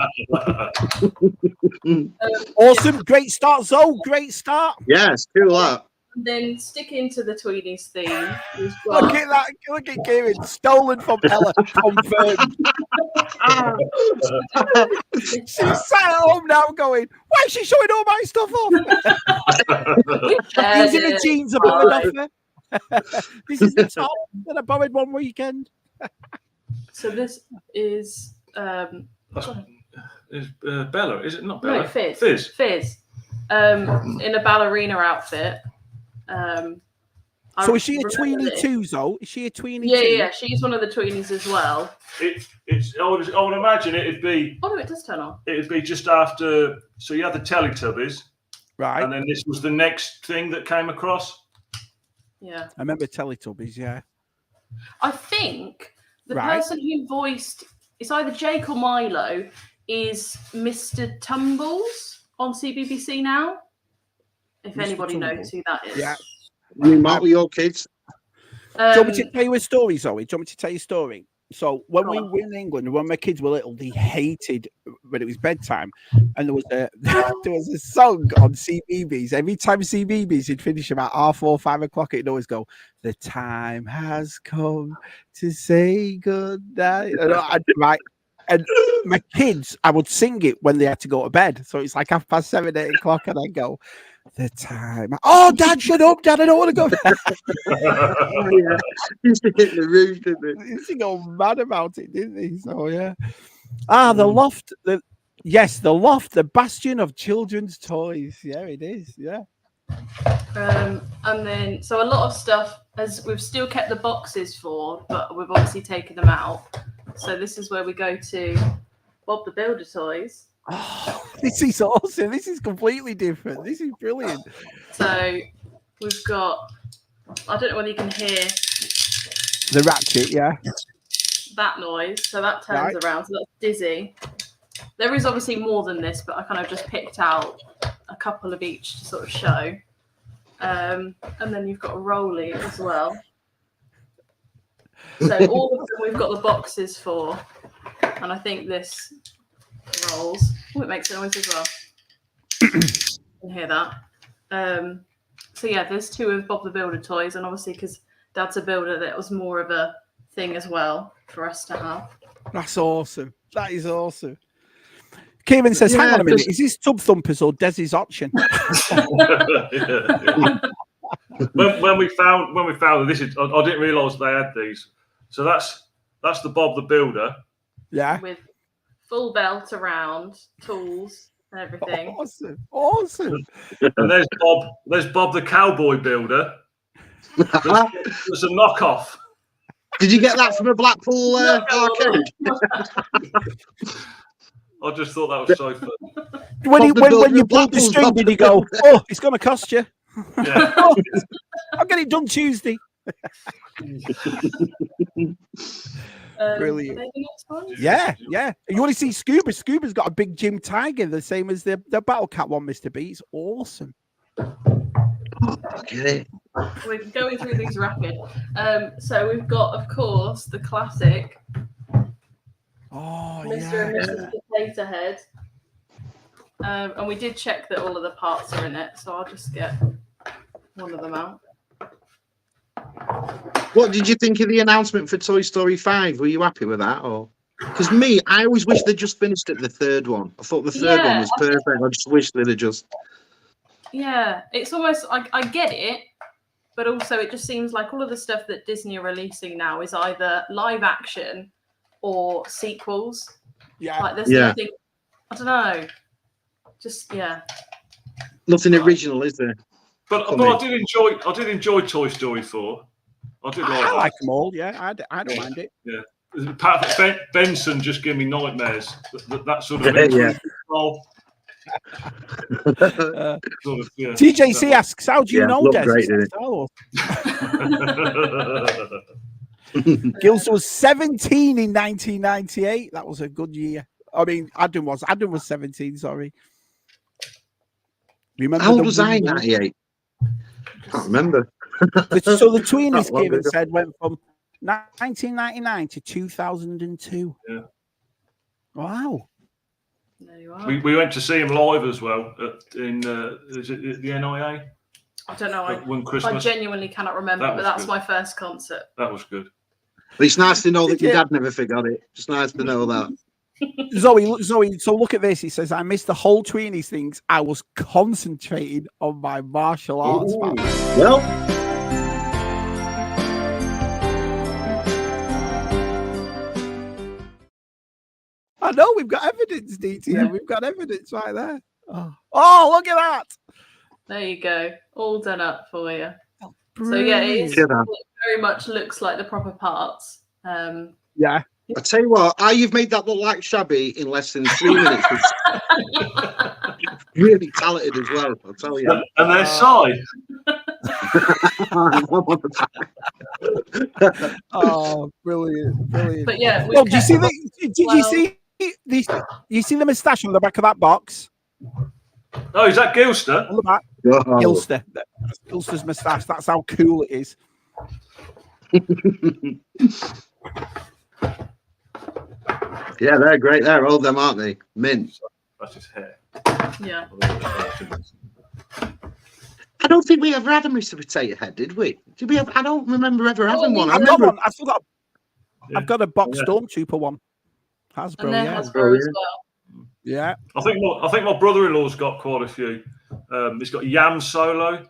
Awesome. Great start, Zoe. Great start. Yes, cool that. And then sticking to the Tweenies theme. Look at that. Look at Kieran. Stolen from Ella. Confirmed. She's sat at home now going, why is she showing all my stuff off? These are the jeans I borrowed off her. This is the top that I borrowed one weekend. So this is Bella, is it not Bella? No, Fizz. Fizz. In a ballerina outfit. So is she a tweenie too, Zoe? Is she a tweenie too? Yeah, she's one of the tweenies as well. I would imagine it'd be. Oh no, it does turn on. It'd be just after. So you had the Teletubbies, right? And then this was the next thing that came across. Yeah, I remember Teletubbies. Yeah, I think the person who voiced it's either Jake or Milo is Mr. Tumbles on CBBC now. If anybody knows who that is. Yeah. You might with your kids. Do you want me to tell you a story, Zoe? Do you want me to tell you a story? So when we were in England, when my kids were little, they hated when it was bedtime, and there was a song on CBeebies. Every time CBeebies would finish about 4:30, 5 o'clock, it'd always go, "The time has come to say good night." Right. And my kids, I would sing it when they had to go to bed. So it's like 7:30, 8 o'clock, and I go, "The time." Oh, Dad, shut up, Dad. I don't want to go. Yeah. Used to hit the roof, didn't they? Used to go mad about it, didn't he? So yeah. The loft. The loft, the bastion of children's toys. Yeah, it is. Yeah. And then, so a lot of stuff, as we've still kept the boxes for, but we've obviously taken them out. So this is where we go to Bob the Builder toys. Oh, this is awesome. This is completely different. This is brilliant. So we've got, I don't know whether you can hear the ratchet, yeah. That noise. So that turns around. So that's Dizzy. There is obviously more than this, but I kind of just picked out a couple of each to sort of show. And then you've got a Rolly as well. So all of them we've got the boxes for. And I think this rolls. Oh, it makes a noise as well. You can hear that. So yeah, there's two of Bob the Builder toys, and obviously because Dad's a builder, that was more of a thing as well for us to have. That's awesome. That is awesome. Kieran says, "Hang on a minute, is this Tub Thumpers or Desi's auction?" When we found this, I didn't realise they had these. So that's the Bob the Builder. Yeah. With full belt around, tools, everything. Awesome. And there's Bob the cowboy builder. There's a knockoff. Did you get that from a Blackpool arcade? I just thought that was so funny. When you pulled the string, did he go, "Oh, it's going to cost you"? Yeah. Oh, I'll get it done Tuesday. Brilliant. Yeah. You want to see Scuba? Scuba's got a big Jim Tiger, the same as the Battle Cat one, Mr. B. It's awesome. Okay. We're going through these rapid. So we've got, of course, the classic Mr. and Mrs. Potato Head. And we did check that all of the parts are in it, so I'll just get one of them out. What did you think of the announcement for Toy Story 5? Were you happy with that? Or because I always wish they'd just finished at the third one. I thought the third one was perfect. I just wish they'd have just. Yeah, it's almost, I get it, but also it just seems like all of the stuff that Disney are releasing now is either live action or sequels. Yeah. Like there's nothing, I don't know. Just, Nothing original, is there? But I did enjoy Toy Story 4. I like them all. Yeah, I don't mind it. Yeah. Benson just gave me nightmares. That sort of TJC asks, "How do you know Des?" Gills was 17 in 1998. That was a good year. I mean, Adam was 17. Sorry. Remember? How old was I in 98? Can't remember. So the tweenies game said went from 1999 to 2002. Yeah. Wow. There you are. We went to see him live as well in is it the NIA? I don't know. One Christmas. I genuinely cannot remember, but that's my first concert. That was good. But it's nice to know that your dad never forgot it. Just nice to know that. Zoe, so look at this. He says, "I missed the whole tweenies things. I was concentrating on my martial arts." Well, I know we've got evidence, DTM. We've got evidence right there. Oh, look at that. There you go. All done up for you. Brilliant. So it very much looks like the proper parts. Yeah. I tell you what, how you've made that look like shabby in less than 3 minutes. Really talented as well, I'll tell you. And there's Sai. Oh, brilliant. But yeah. Well, did you see the moustache on the back of that box? Oh, is that Gilster? On the back. Oh. Gilster. That's Gilster's moustache. That's how cool it is. Yeah, they're great. They're all them, aren't they? Mint. That's his hair. Yeah. I don't think we ever had a Mr. Potato Head, did we? Did we? I don't remember ever having one. I've got one. I've got a box Stormtrooper one. Hasbro, Hasbro as well. Yeah. I think my brother-in-law's got quite a few. He's got Yam Solo,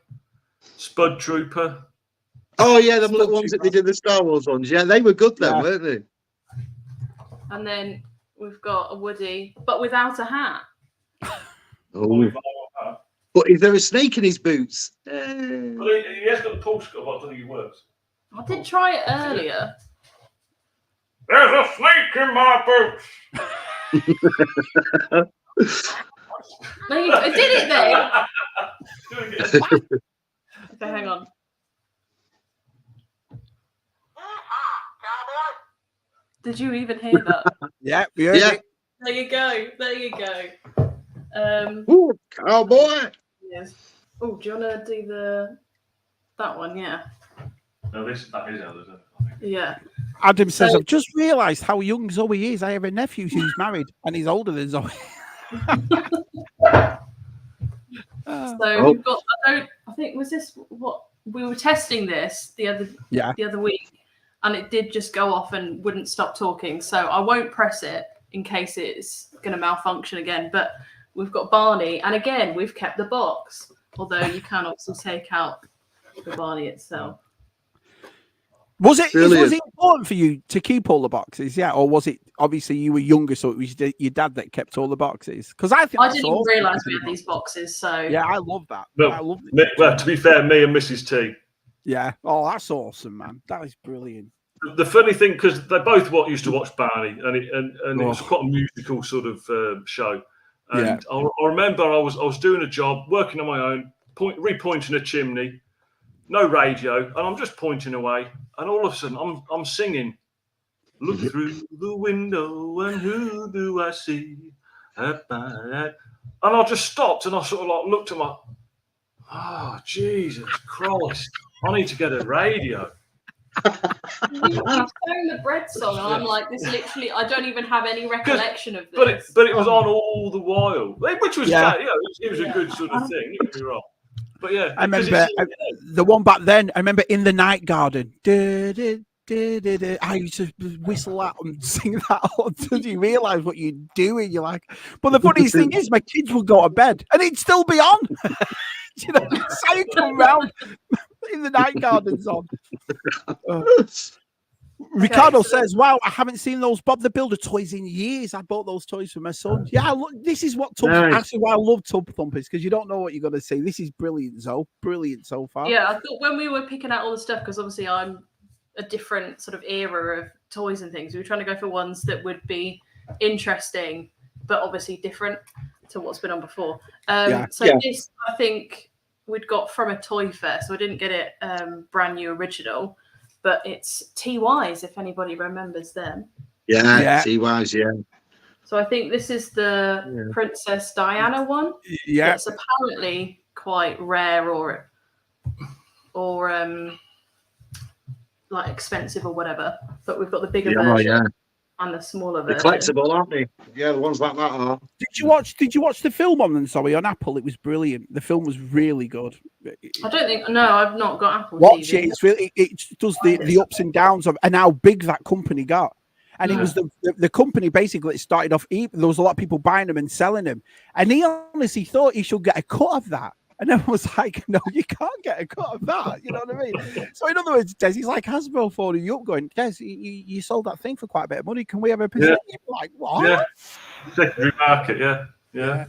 Spud Trooper. Oh yeah, the little ones that they did the Star Wars ones. Yeah, they were good then, weren't they? And then we've got a Woody, but without a hat. Oh. But is there a snake in his boots? Well, he has got the pulse gun, but I don't think he works. I did try it earlier. There's a snake in my boots. No, I did it then. Okay, hang on. Did you even hear that? Yeah, we heard it. There you go. There you go. Ooh, cowboy. Yes. Oh, do you want to do that one? Yeah. No, that is others. Yeah. Adam says, I've just realised how young Zoe is. I have a nephew who's married and he's older than Zoe. We've got. I think was this what we were testing this the other week, and it did just go off and wouldn't stop talking. So I won't press it in case it's going to malfunction again. But we've got Barney, and again we've kept the box, although you can also take out the Barney itself. Was it Brilliant. important for you to keep all the boxes? Yeah, or was it obviously you were younger, so it was your dad that kept all the boxes? Because I think I didn't even realise we had these boxes. So yeah, I love that. Well, I love it. well, to be fair, me and Mrs. T. Yeah. Oh, that's awesome, man. That is brilliant. The funny thing, because they both used to watch Barney, and it was quite a musical sort of show. And I remember I was doing a job, working on my own, repointing a chimney, no radio, and I'm just pointing away, and all of a sudden I'm singing, "Look through the window, and who do I see?" And I just stopped, and I sort of like looked at my, oh Jesus Christ, I need to get a radio. You sang the bread song, and I'm like, this literally, I don't even have any recollection of this. But it was on all the while, which was it was a good sort of thing. Don't get me wrong. But yeah, I remember the one back then. I remember In the Night Garden. I used to whistle that and sing that until you realise what you're doing. You're like, but the funniest thing is, my kids would go to bed and it'd still be on. You know, so you come round. In the Night Garden's on. Ricardo says, "Wow, I haven't seen those Bob the Builder toys in years. I bought those toys for my son." Yeah, look, this is what actually why I love Tub Thumpers, because you don't know what you're going to see. This is brilliant, Zoe. Brilliant so far. Yeah, I thought when we were picking out all the stuff, because obviously I'm a different sort of era of toys and things, we were trying to go for ones that would be interesting, but obviously different to what's been on before. This, I think, we'd got from a toy fair, so I didn't get it brand new original, but it's TY's, if anybody remembers them. Yeah. TY's, yeah. So I think this is the Princess Diana one. Yeah. It's apparently quite rare or like expensive or whatever, but we've got the bigger version and the smaller version. They're collectible, aren't they? Yeah, the ones like that are. Did you watch the film on them? Sorry, on Apple, it was brilliant. The film was really good. I don't think. No, I've not got Apple Watch TV. it. It's really. It does the ups and downs of and how big that company got. And it was the company basically. It started off. There was a lot of people buying them and selling them, and he honestly thought he should get a cut of that. And everyone was like, "No, you can't get a cut of that." You know what I mean? So in other words, Des, he's like Hasbro phoning you up, going, "Des, you sold that thing for quite a bit of money. Can we have a percentage?" Like what? Yeah, secondary market. Yeah.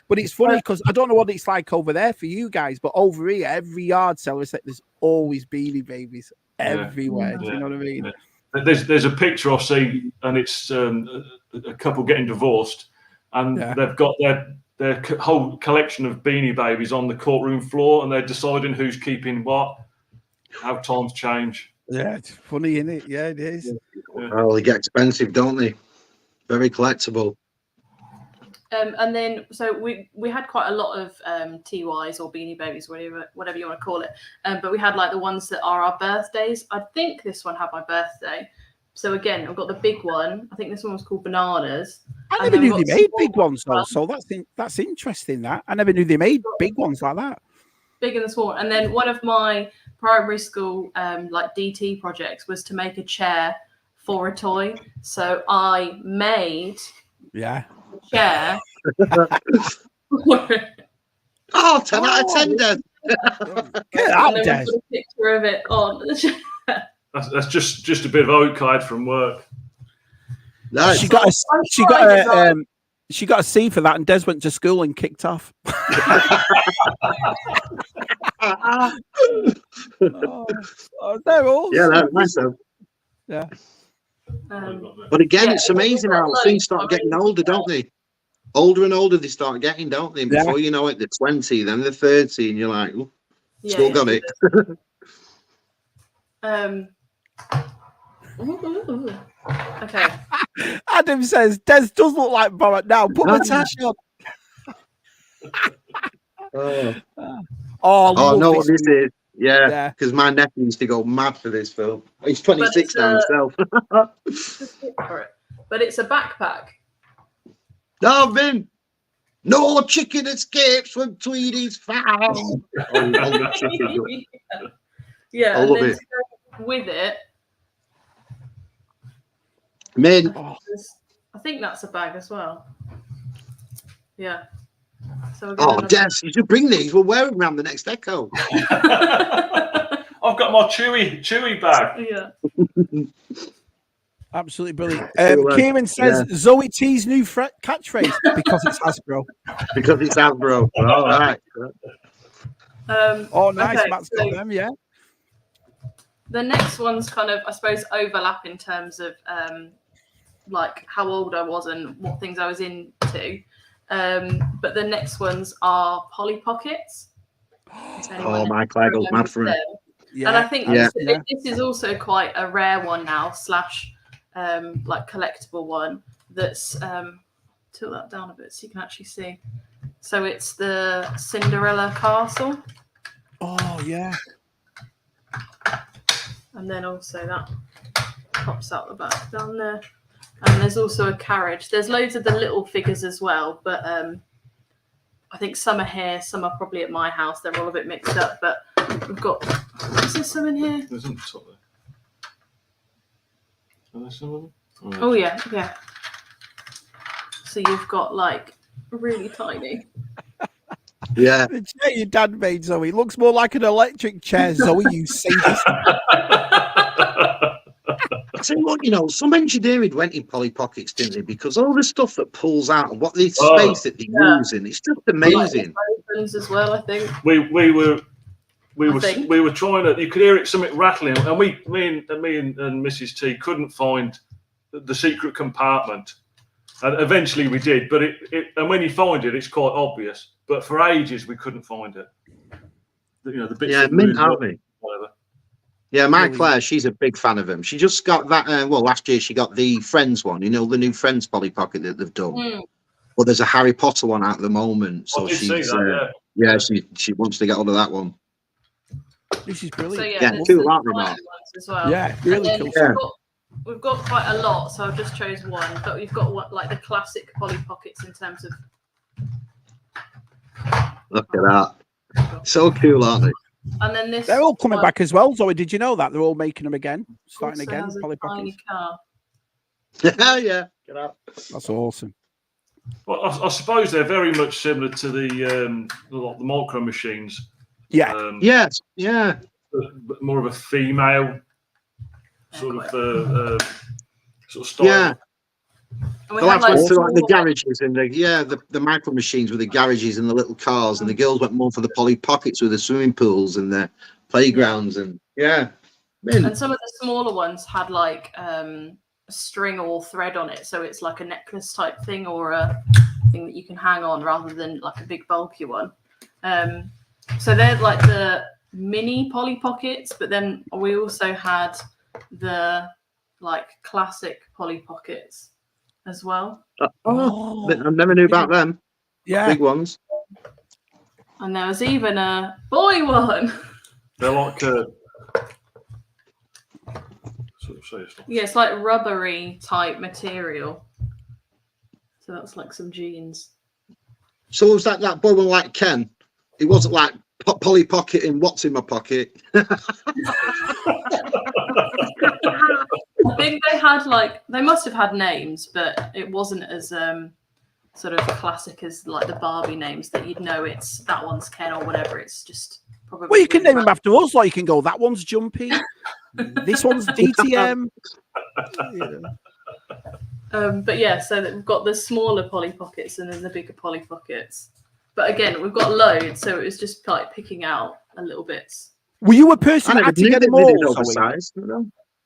But it's funny because I don't know what it's like over there for you guys, but over here, every yard seller said there's always Beanie Babies everywhere. Do you know what I mean? Yeah. There's a picture I've seen, and it's a couple getting divorced, and they've got their whole collection of Beanie Babies on the courtroom floor, and they're deciding who's keeping what. How times change. Yeah, it's funny, isn't it? Yeah, it is. Yeah. Oh, they get expensive, don't they? Very collectible. And then, so we had quite a lot of TYs or Beanie Babies, whatever you want to call it. But we had like the ones that are our birthdays. I think this one had my birthday. So again, I've got the big one. I think this one was called Bananas. I never knew they made big ones though. So that's interesting. That I never knew they made big ones like that. Big and the small. And then one of my primary school like DT projects was to make a chair for a toy. So I made a chair. 10 out of 10, Des. Get out, Des. Put a picture of it on the chair. That's just a bit of oat card from work. Nice. She got a C for that, and Des went to school and kicked off. They're all that's nice though. Yeah. But again, it's amazing how things start getting older, don't they? Older and older they start getting, don't they? And before you know it, they're 20, then they're 30, and you're like, still got it. Okay. Adam says Des does look like Borat now. Put the tash on. I know what this is. Yeah, because my nephew used to go mad for this film. He's 26 now himself. But it's a backpack. No, Vin. No chicken escapes when Tweedy's found. Yeah, I and love then it. With it, Min. I think that's a bag as well. Yeah. So Des, you should bring these. We'll wear them around the next Echo. I I've got my chewy bag. Yeah. Absolutely brilliant. Cool, Kieran says Zoe T's new catchphrase because it's Hasbro. Because it's Hasbro. All right. Oh, nice. Okay, Matt's got them, yeah. The next one's kind of, I suppose, overlap in terms of like how old I was and what things I was into. But the next ones are Polly Pockets. Oh, Mike Leggo's mad for it. Yeah, and I think this is also quite a rare one now, like collectible one that's tilt that down a bit so you can actually see. So it's the Cinderella Castle. Oh yeah. And then also that pops out the back down there. And there's also a carriage. There's loads of the little figures as well, but I think some are here, some are probably at my house. They're all a bit mixed up, but we've got, is there some in here? There's some top there. Are there some of them? Oh yeah. So you've got like really tiny. Yeah. The chair your dad made, Zoe, looks more like an electric chair, Zoe, you sadist. I tell you what, some engineering went in Polly Pockets, didn't they? Because all the stuff that pulls out and what the space that they're using, it's just amazing. Like as well, I think. We were trying to. You could hear it, something rattling, and me and Mrs. T couldn't find the secret compartment, and eventually we did. But and when you find it, it's quite obvious. But for ages we couldn't find it. The bits. Yeah, mint, aren't we? Whatever. Yeah, my Claire, she's a big fan of them. She just got that. Last year she got the Friends one. The new Friends Polly Pocket that they've done. Well, there's a Harry Potter one at the moment, so she wants to get hold of that one. This is brilliant. So, yeah, cool, aren't they, Mark? As well. Yeah, really cool. Yeah. We've got quite a lot, so I've just chose one. But we've got like the classic Polly Pockets in terms of. Look at that! So cool, aren't they? And then they're all coming back as well, Zoe. Did you know that? They're all making them again, starting again. Has a Polly tiny Pockets. car. Yeah, get out. That's awesome. Well, I suppose they're very much similar to the micro machines. Yeah. Yes. Yeah. But more of a female sort of style. Yeah. And They'll have to go like the garages and the micro machines with the garages and the little cars, and the girls went more for the Polly Pockets with the swimming pools and the playgrounds and And some of the smaller ones had like a string or thread on it, so it's like a necklace type thing or a thing that you can hang on rather than like a big bulky one. So they're like the mini Polly Pockets, but then we also had the like classic Polly Pockets as well. I never knew about them. Yeah, big ones. And there was even a boy one. They're like it's like rubbery type material. So that's like some jeans. So was that boy one like Ken? It wasn't like Polly Pocket in What's in My Pocket. I think they must have had names, but it wasn't as sort of classic as like the Barbie names that you'd know it's that one's Ken or whatever. It's just probably. Well, you can name them after us, like you can go, that one's Jumpy, this one's DTM. But yeah, so we've got the smaller Polly Pockets and then the bigger Polly Pockets. But again, we've got loads, so it was just like picking out a little bits. Were you a person that had to get them all? Oversized,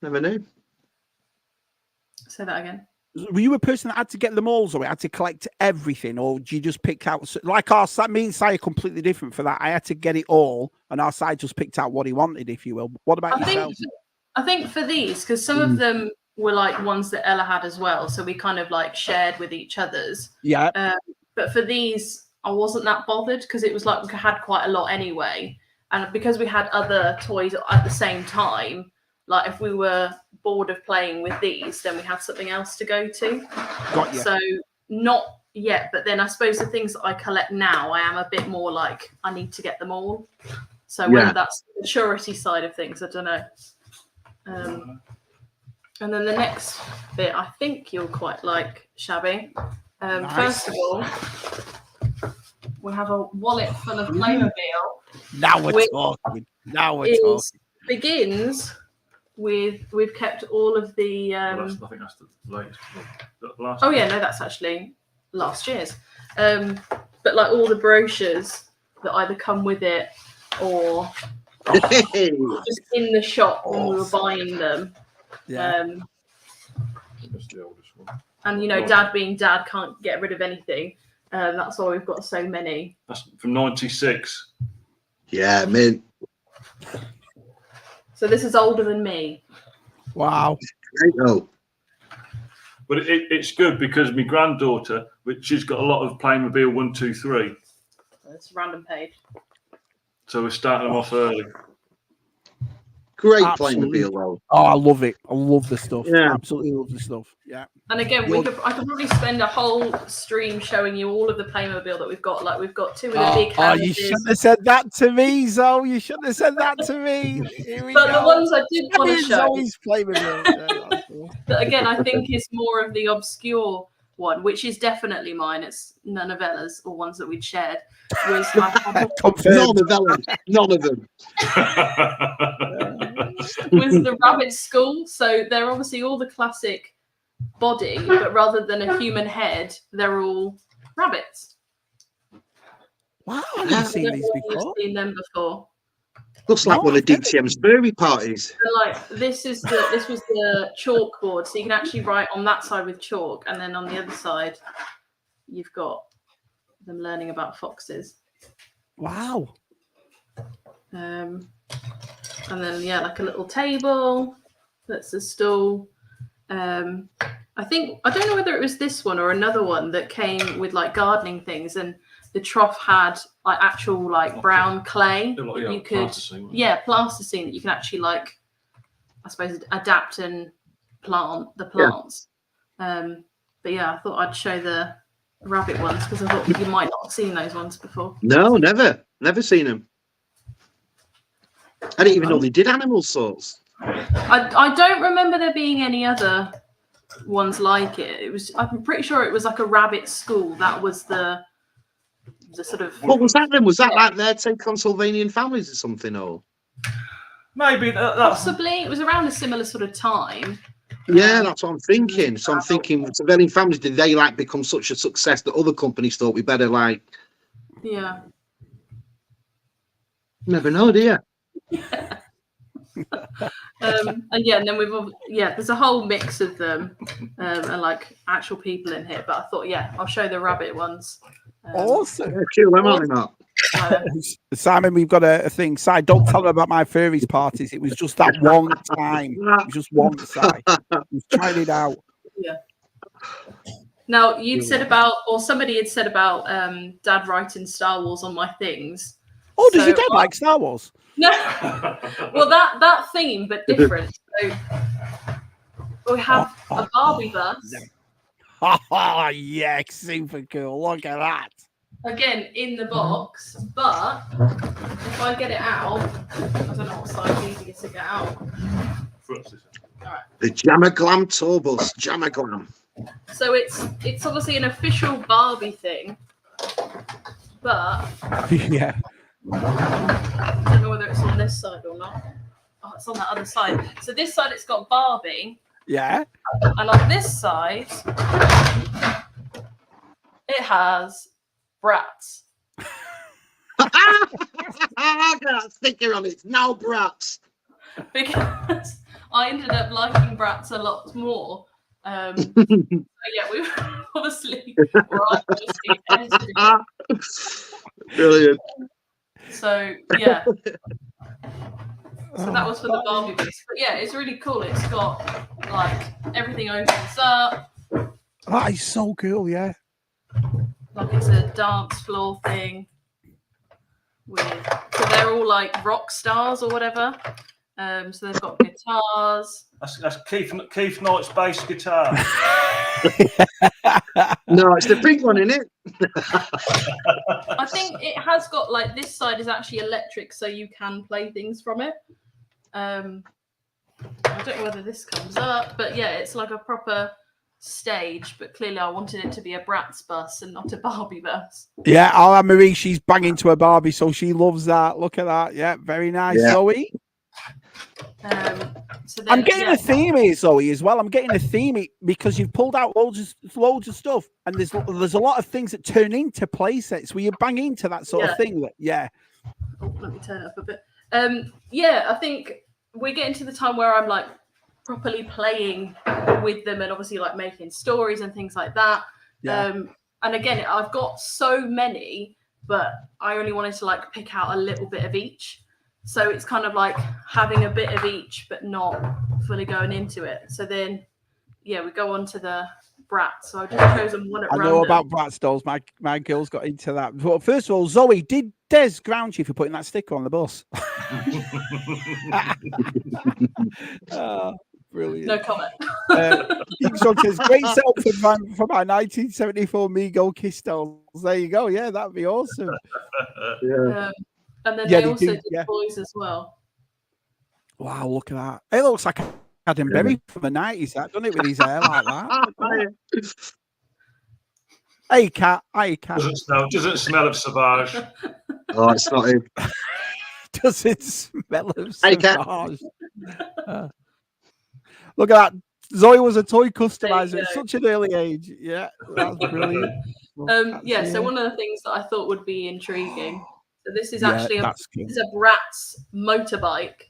never knew. Say that again. Were you a person that had to get them all, Zoe? Had to collect everything, or do you just pick out? Like our side, me and Si are completely different for that. I had to get it all, and our side just picked out what he wanted, if you will. What about yourself? I think for these, because some of them were like ones that Ella had as well, so we kind of like shared with each other's. Yeah. But for these, I wasn't that bothered because it was like we had quite a lot anyway, and because we had other toys at the same time. Like if we were bored of playing with these, then we had something else to go to. Got you. So not yet, but then I suppose the things that I collect now, I am a bit more like I need to get them all. So whether that's the maturity side of things, I don't know. And then the next bit, I think you'll quite like, Shabby. Nice. First of all, we have a wallet full of Playmobil. Now we're talking. Now we're talking. begins with we've kept all of the. I think that's the latest. The last oh yeah, no, that's actually last year's. But like all the brochures that either come with it or just in the shop when we were buying them. Yeah. That's the oldest one. And you know, Dad being Dad can't get rid of anything. That's why we've got so many. That's from '96. Yeah, man. So this is older than me. Wow. Oh. But it's good because my granddaughter, she's got a lot of Playmobil 1, 2, 3. It's a random page. So we're starting them off early. Great Absolutely. Playmobil, though. Oh, I love it. I love the stuff. Yeah. Absolutely love the stuff. Yeah. And again, I could probably spend a whole stream showing you all of the Playmobil that we've got. Like we've got 2 of the big Oh, houses. you shouldn't have said that to me, Zoe. You shouldn't have said that to me. Here we But go. the ones I did want to show, Zoe's Playmobil. that again, I think is more of the obscure one, which is definitely mine. It's none of Ella's or ones that we'd shared. Was Confirmed. None of them. was the rabbit skull. So they're obviously all the classic body, but rather than a human head, they're all rabbits. Wow, I've never seen these You've before. seen them before. Looks like one of DTM's furry parties. So like this was the chalkboard, so you can actually write on that side with chalk, and then on the other side, you've got them learning about foxes. Wow. And then yeah, like a little table. That's a stool. I don't know whether it was this one or another one that came with like gardening things, and the trough had like actual like brown clay that you could plasticine that you can actually like, I suppose, adapt and plant the plants. But yeah, I thought I'd show the rabbit ones because I thought you might not have seen those ones before. No, never seen them. I didn't even know they did animal sorts. I don't remember there being any other ones like it. I'm pretty sure it was like a rabbit school. That was the sort of. What was that then? Was that like their 10 Transylvanian families or something? Or Maybe possibly it was around a similar sort of time. yeah, that's what I'm thinking. So I'm thinking, Transylvanian families, did they like become such a success that other companies thought we better like? Yeah. Never know, do you? And yeah, and then there's a whole mix of them and like actual people in here. But I thought, yeah, I'll show the rabbit ones. Awesome. Yeah, chill them out, not. Simon, we've got a thing. Si, don't tell them about my furries parties. It was just that one time. It was just one, Si. I was trying it out. Yeah. Now, you'd said about, or somebody had said about Dad writing Star Wars on my things. Oh, does your dad like Star Wars? No. Well, that theme, but different. So we have a Barbie bus. Oh, yeah, super cool. Look at that. Again, in the box, but if I get it out, I don't know what size easier to get out. All right. The Jamaglam Tourbus, Jamaglam. So it's obviously an official Barbie thing, but Yeah. I don't know whether it's on this side or not. Oh, it's on that other side. So this side it's got Barbie, Yeah. and on this side it has Bratz. I got a sticker on it. No Bratz. Because I ended up liking Bratz a lot more. So yeah, we obviously edited it. Brilliant. So yeah. So that was for the Barbie base. But yeah, it's really cool. It's got like everything opens up. That is so cool, yeah. Like it's a dance floor thing. So they're all like rock stars or whatever. So they've got guitars. That's Keith Knight's bass guitar. No, it's the big one, isn't it? I think it has got like this side is actually electric, so you can play things from it. I don't know whether this comes up, but yeah, it's like a proper stage. But clearly, I wanted it to be a Bratz bus and not a Barbie bus. Yeah, Anne Marie, she's banging to a Barbie, so she loves that. Look at that. Yeah, very nice. Yeah. Zoe? So then, I'm getting a theme here, Zoe, as well. I'm getting a theme because you've pulled out loads of stuff, and there's a lot of things that turn into play sets where you bang into that sort of thing. Oh, let me turn it up a bit. I think we're getting to the time where I'm like properly playing with them and obviously like making stories and things like that. And again, I've got so many, but I only wanted to like pick out a little bit of each. So it's kind of like having a bit of each, but not fully going into it. So then, we go on to the brats. So I've just chosen one at random. I know about brat dolls. My girls got into that. Well, first of all, Zoe, did Des ground you for putting that sticker on the bus? Oh, brilliant. No comment. Geekson says, great setup for my 1974 Mego Kiss dolls. There you go. Yeah, that'd be awesome. And then they also did boys as well. Wow, look at that. It looks like Adam Berry from the 90s, that, doesn't it, with his hair like that? Hey, Cat. Hi, Cat. Doesn't smell of Savage. Oh, it's not him. Does it smell of Hey, Cat. Savage? Look at that. Zoe was a toy customizer at such an early age. Yeah, that's brilliant. So one of the things that I thought would be intriguing. So this is actually a Bratz motorbike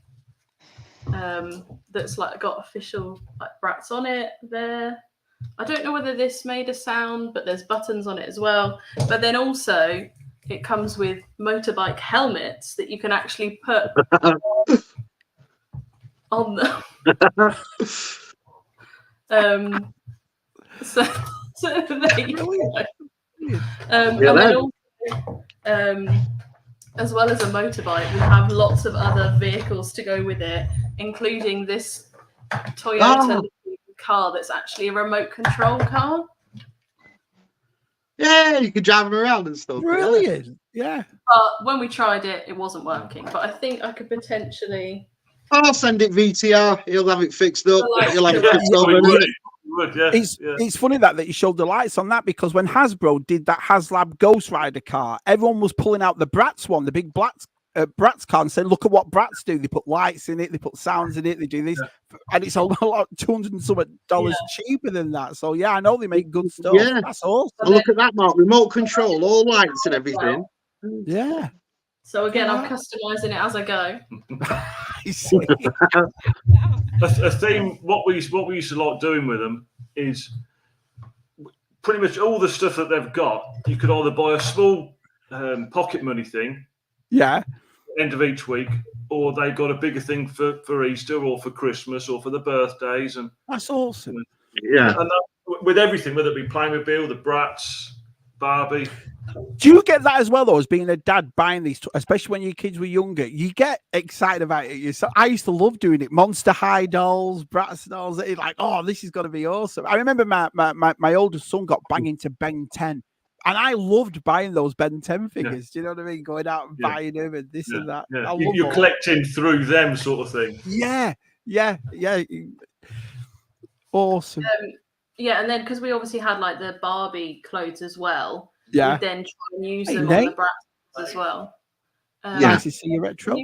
that's like got official like Bratz on it there. I don't know whether this made a sound, but there's buttons on it as well. But then also it comes with motorbike helmets that you can actually put on them. So there you go. And then also, as well as a motorbike, we have lots of other vehicles to go with it, including this Toyota car that's actually a remote control car. Yeah, you could drive them around and stuff. Brilliant. Yeah. But when we tried it, it wasn't working. But I think I could potentially. I'll send it VTR. He'll have it fixed up. He'll have it fixed up. It's funny that you showed the lights on that, because when Hasbro did that HasLab Ghost Rider car, everyone was pulling out the Bratz one, the big Bratz car, and saying, look at what Bratz do. They put lights in it, they put sounds in it, they do this, and it's a lot $200 and something cheaper than that. So I know they make good stuff. Yeah, that's awesome. And look at that, Mark. Remote control, all lights and everything. Yeah. So again, I'm customizing it as I go. A theme. What we used to like doing with them is pretty much all the stuff that they've got. You could either buy a small pocket money thing, end of each week, or they got a bigger thing for Easter or for Christmas or for the birthdays, and that's awesome. Yeah, and with everything, whether it be Playmobil, the Bratz, Barbie. Do you get that as well, though, as being a dad buying these, especially when your kids were younger? You get excited about it. I used to love doing it. Monster High dolls, Bratz dolls. It's like, oh, this is going to be awesome. I remember my oldest son got banging to Ben 10, and I loved buying those Ben 10 figures. Do you know what I mean? Going out and buying them and this and that. Yeah. You're collecting through them, sort of thing. Yeah. Awesome. And then because we obviously had like the Barbie clothes as well. Yeah. We then try and use them on the Bratz as well. Nice to see you retro.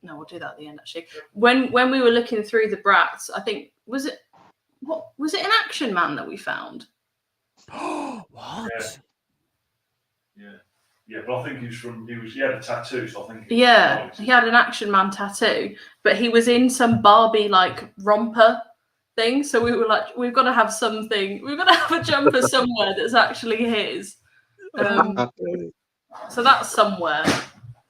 No, we'll do that at the end actually. When we were looking through the Bratz, I think was it an Action Man that we found? What? Yeah, but I think he had a tattoo, so I think he had an Action Man tattoo, but he was in some Barbie like romper thing. So we were like, we've got to have something. We've got to have a jumper somewhere that's actually his. So that's somewhere.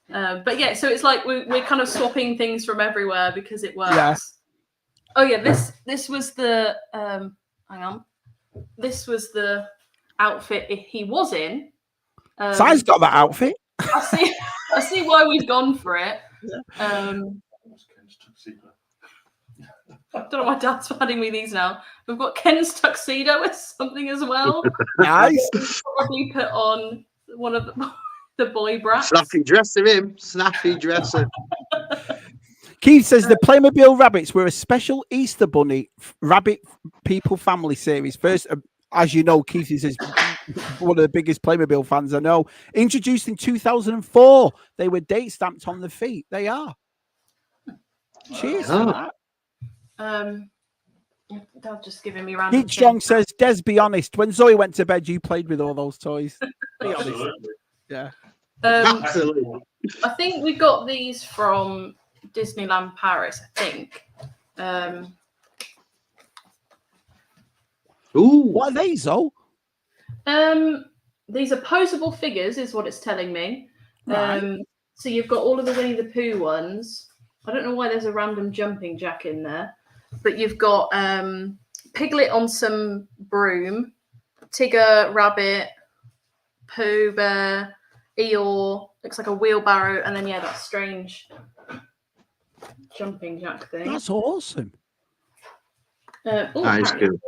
But so it's like we're kind of swapping things from everywhere because it works. Yeah. Oh yeah, this was the hang on. This was the outfit he was in. So I've got that outfit. I see why we've gone for it. I don't know why Dad's finding me these now. We've got Ken's tuxedo with something as well. Nice. Probably put on one of the boy brats. Snappy dresser, him. Snappy dresser. Keith says the Playmobil rabbits were a special Easter Bunny rabbit people family series. First, as you know, Keith is one of the biggest Playmobil fans I know. Introduced in 2004. They were date stamped on the feet. They are. Cheers for that. They're just giving me random. Heat Strong says, Des, be honest. When Zoe went to bed, you played with all those toys. Be honest. Yeah. Absolutely. I think we got these from Disneyland Paris, I think. Ooh. What are they, Zoe? These are posable figures, is what it's telling me. Right. So you've got all of the Winnie the Pooh ones. I don't know why there's a random jumping jack in there, but you've got Piglet on some broom, Tigger, Rabbit, Pooh Bear, Eeyore, looks like a wheelbarrow, and then that strange jumping jack thing. That's awesome. That is good.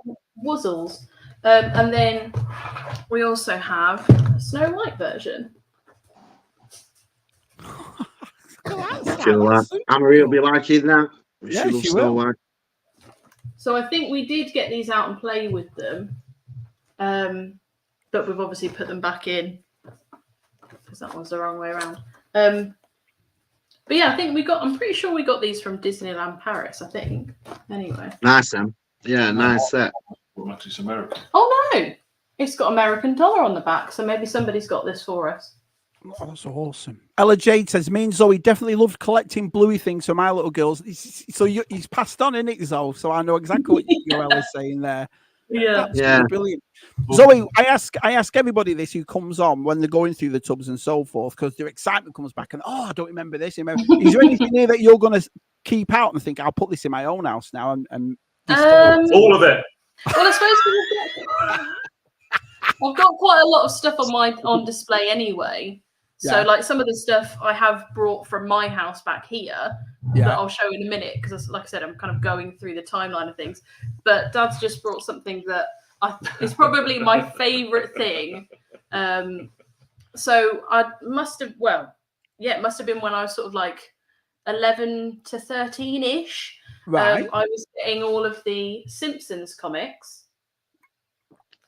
Wuzzles. And then we also have a Snow White version. Anne-Marie will be liking that. Yeah, she she will. White. So I think we did get these out and play with them, but we've obviously put them back in because that was the wrong way around. But yeah, I think I'm pretty sure we got these from Disneyland Paris, I think. Anyway. Nice, Sam. Yeah, nice set. Well, it's American. Oh no! It's got American dollar on the back, so maybe somebody's got this for us. Oh, that's awesome. Ella Jade says, me and Zoe definitely loved collecting bluey things for my little girls. So he's passed on, isn't it, Zoe? So I know exactly what your Ella's saying there. Yeah. That's brilliant. Zoe, I ask everybody this who comes on when they're going through the tubs and so forth, because their excitement comes back and, I don't remember this. Is there anything here that you're going to keep out and think, I'll put this in my own house now? And all of it. Well, I suppose I've got quite a lot of stuff on display anyway. So, like some of the stuff I have brought from my house back here that I'll show in a minute because, like I said, I'm kind of going through the timeline of things. But Dad's just brought something that is probably my favourite thing. So it must have been when I was sort of like 11 to 13-ish. Right. I was getting all of the Simpsons comics.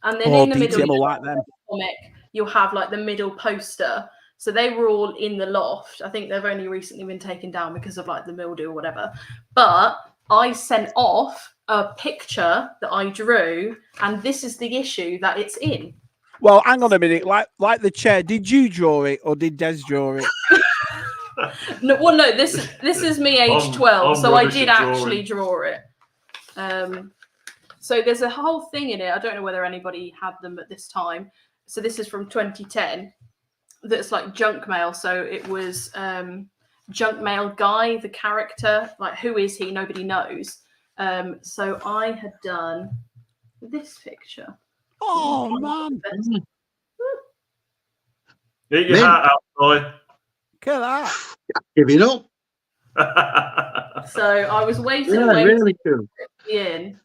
And then in the middle of the comic, you'll have like the middle poster. So they were all in the loft. I think they've only recently been taken down because of like the mildew or whatever. But I sent off a picture that I drew, and this is the issue that it's in. Well, hang on a minute. Like the chair, did you draw it or did Des draw it? No, this is me age 12, so I did actually draw it. So there's a whole thing in it. I don't know whether anybody had them at this time. So this is from 2010. That's like junk mail. So it was junk mail Guy, the character. Like, who is he? Nobody knows. So I had done this picture. Oh man! Get your hat out, boy. Look at that. Give it up. So I was waiting really cool. in.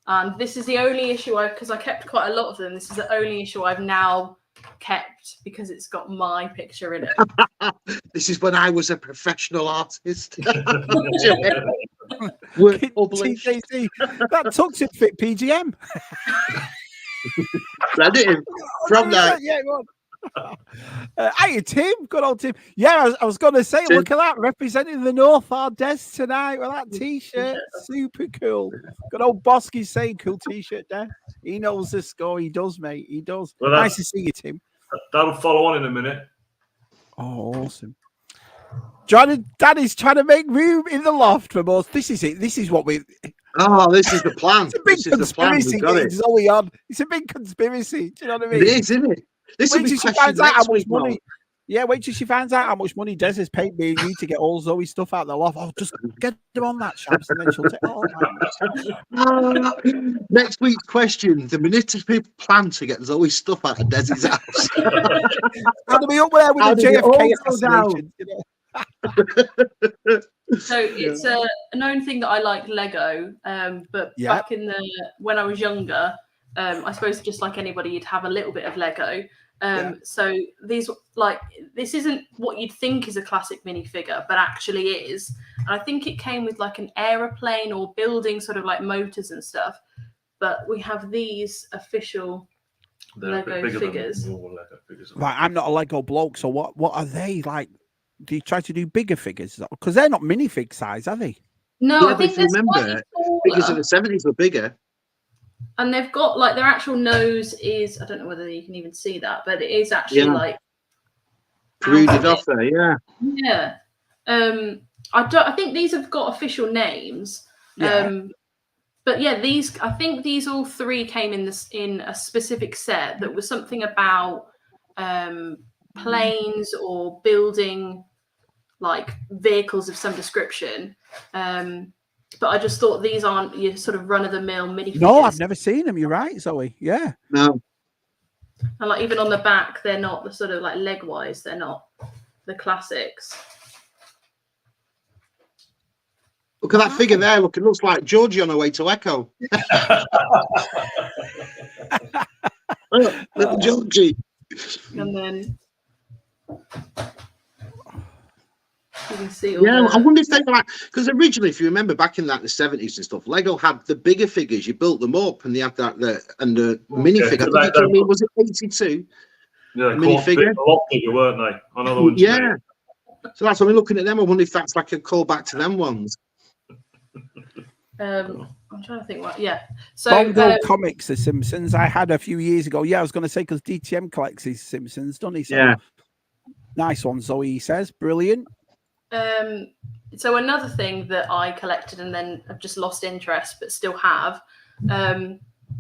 And this is the only issue because I kept quite a lot of them. This is the only issue I've now kept because it's got my picture in it. This is when I was a professional artist. TJC, that tux it fit PGM. Credit from that. Yeah, hey, Tim, good old Tim. Yeah, I was going to say, Tim. Look at that, representing the North are Des tonight with that t-shirt. Super cool. Good old Bosky's saying cool t-shirt, Des. He knows the score. He does, mate. He does. Well, nice to see you, Tim. That'll follow on in a minute. Oh, awesome. Dad is trying to make room in the loft for us. This is it. This is what we... Oh, this is the plan. It's a big conspiracy. It's only on. It's a big conspiracy. Do you know what I mean? It is, isn't it? This wait till she finds out how much money. Yeah, wait till she finds out how much money Des has paid me and you to get all Zoe stuff out of the loft. Oh, just get them on that, Shabs, and then she'll take Next week's question: the minute people plan to get Zoe's stuff out of Des's house. How do we up there with the JFK assassination? You know? So it's a known thing that I like Lego, but back in when I was younger. I suppose just like anybody, you'd have a little bit of Lego. So this isn't what you'd think is a classic minifigure, but actually is. And I think it came with like an aeroplane or building sort of like motors and stuff. But we have these official Lego figures. Right, I'm not a Lego bloke, so what are they like? Do you try to do bigger figures? Because they're not minifig size, are they? No, Yeah, I but think if you they're remember, slightly figures of taller. the 70s were bigger. And they've got like their actual nose is, I don't know whether you can even see that, but it is actually Yeah. like Thruded out of off there, yeah. Yeah. I think these have got official names. Yeah. But yeah, I think these all three came in a specific set that was something about planes or building like vehicles of some description. But I just thought these aren't your sort of run of the mill minifigures. No, I've never seen them. You're right, Zoe. Yeah. No. And like even on the back, they're not the sort of like leg wise, they're not the classics. Look at that figure there. Look, it looks like Georgie on her way to Echo. Look, little Georgie. And then you can see all Yeah, the... I wonder if they like, because originally, if you remember back in like the 70s and stuff, Lego had the bigger figures. You built them up, and they had that the minifigure. I think it came in, was it 82? Yeah, minifigure, a lot bigger, weren't they? I know the ones. Yeah. So that's when we're looking at them. I wonder if that's like a callback to them ones. I'm trying to think what. Yeah. So Bongo Comics, The Simpsons. I had a few years ago. Yeah, I was going to say because DTM collects his Simpsons, doesn't he? So, yeah. Nice one, Zoe says. Brilliant. So another thing that I collected and then I've just lost interest, but still have,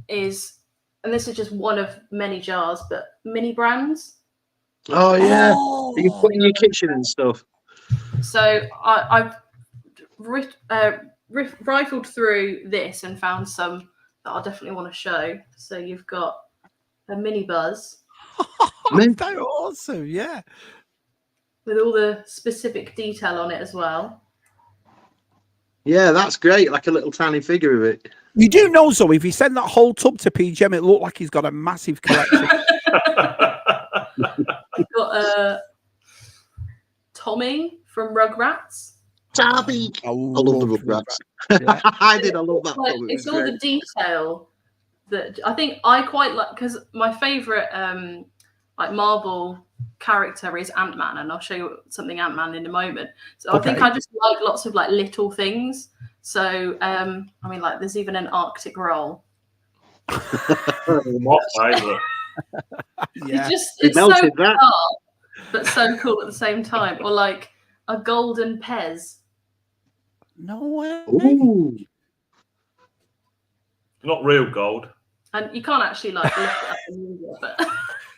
is, and this is just one of many jars, but mini brands. Oh yeah. You put in your kitchen and stuff. So I've rifled through this and found some that I definitely want to show. So you've got a mini Buzz. They're awesome, yeah. With all the specific detail on it as well. Yeah, that's great. Like a little tiny figure of it. You do know, Zoe, if you send that whole tub to PGM, it looked like he's got a massive collection. You've got Tommy from Rugrats. Tabby. Oh, I love the Rugrats. Yeah. I did. I love that. Like, it's all the detail that I think I quite like, because my favorite like Marvel character is Ant-Man, and I'll show you something Ant-Man in a moment. So I think I just like lots of like little things. So I mean, like there's even an Arctic roll. My favourite. Yeah. It's so melted that. dark, but so cool at the same time. Or like a golden Pez. No way. Ooh. Not real gold. And you can't actually like lift it up and use it, but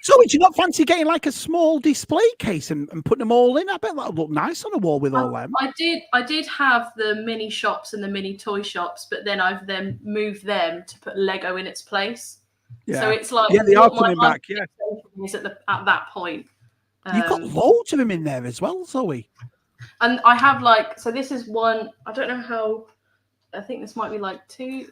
So would you not fancy getting like a small display case and putting them all in? I bet that'll look nice on a wall with all them. I did have the mini shops and the mini toy shops, but then I've then moved them to put Lego in its place. Yeah. So it's like, yeah, they are coming back. Yeah, is at that point. You've got loads of them in there as well, Zoe. And I have like, so this is one. I don't know how. I think this might be like 2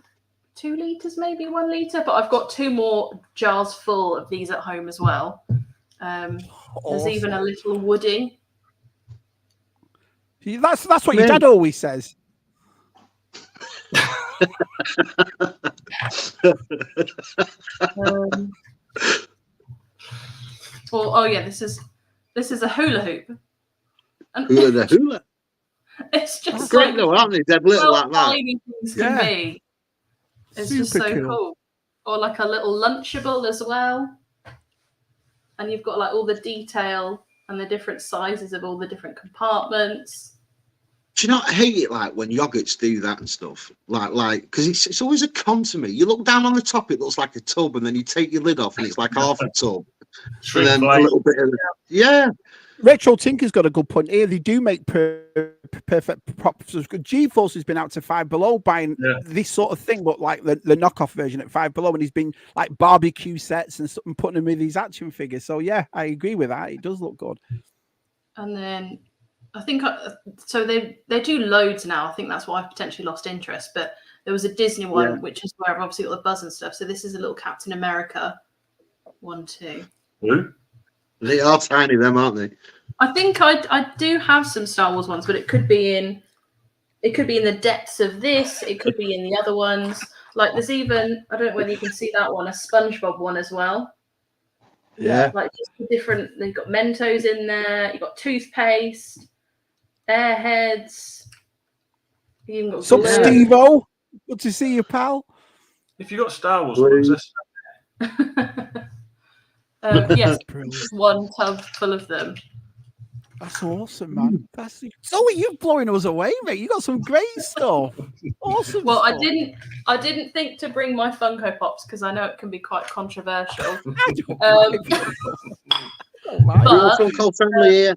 liters, maybe 1 liter. But I've got 2 more jars full of these at home as well. There's even a little Woody. That's what your dad always says. Oh yeah, this is a hula hoop. And Hula the hula. it's just Great like though, aren't they? They're little like that. tiny things can be. It's just so cool. Or like a little Lunchable as well. And you've got like all the detail and the different sizes of all the different compartments. Do you not hate it like when yogurts do that and stuff? Like because it's always a con to me. You look down on the top, it looks like a tub, and then you take your lid off and it's like half a tub. And then a little bit of Retro Tinker's got a good point here. They do make perfect props. G-Force has been out to Five Below buying this sort of thing, but like the knockoff version at Five Below, and he's been like barbecue sets and stuff and putting them with these action figures. So yeah, I agree with that. It does look good. And then I think so they do loads now. I think that's why I've potentially lost interest. But there was a Disney one, which is where I've obviously got the Buzz and stuff. So this is a little Captain America 1, 2. Who? They are tiny, them, aren't they? I think I do have some Star Wars ones, but it could be in the depths of this. It could be in the other ones. Like there's even, I don't know whether you can see that one, a SpongeBob one as well. Yeah. Like just different. They've got Mentos in there. You've got toothpaste, Airheads. You got Sup, glue. Steve-O? Good to see you, pal. If you got Star Wars ones, Yes, Brilliant. one tub full of them. That's awesome, man. That's Zoe, you're blowing us away, mate. You got some great stuff. Awesome. Well, stuff. I didn't think to bring my Funko Pops because I know it can be quite controversial. We're all Funko friendly here.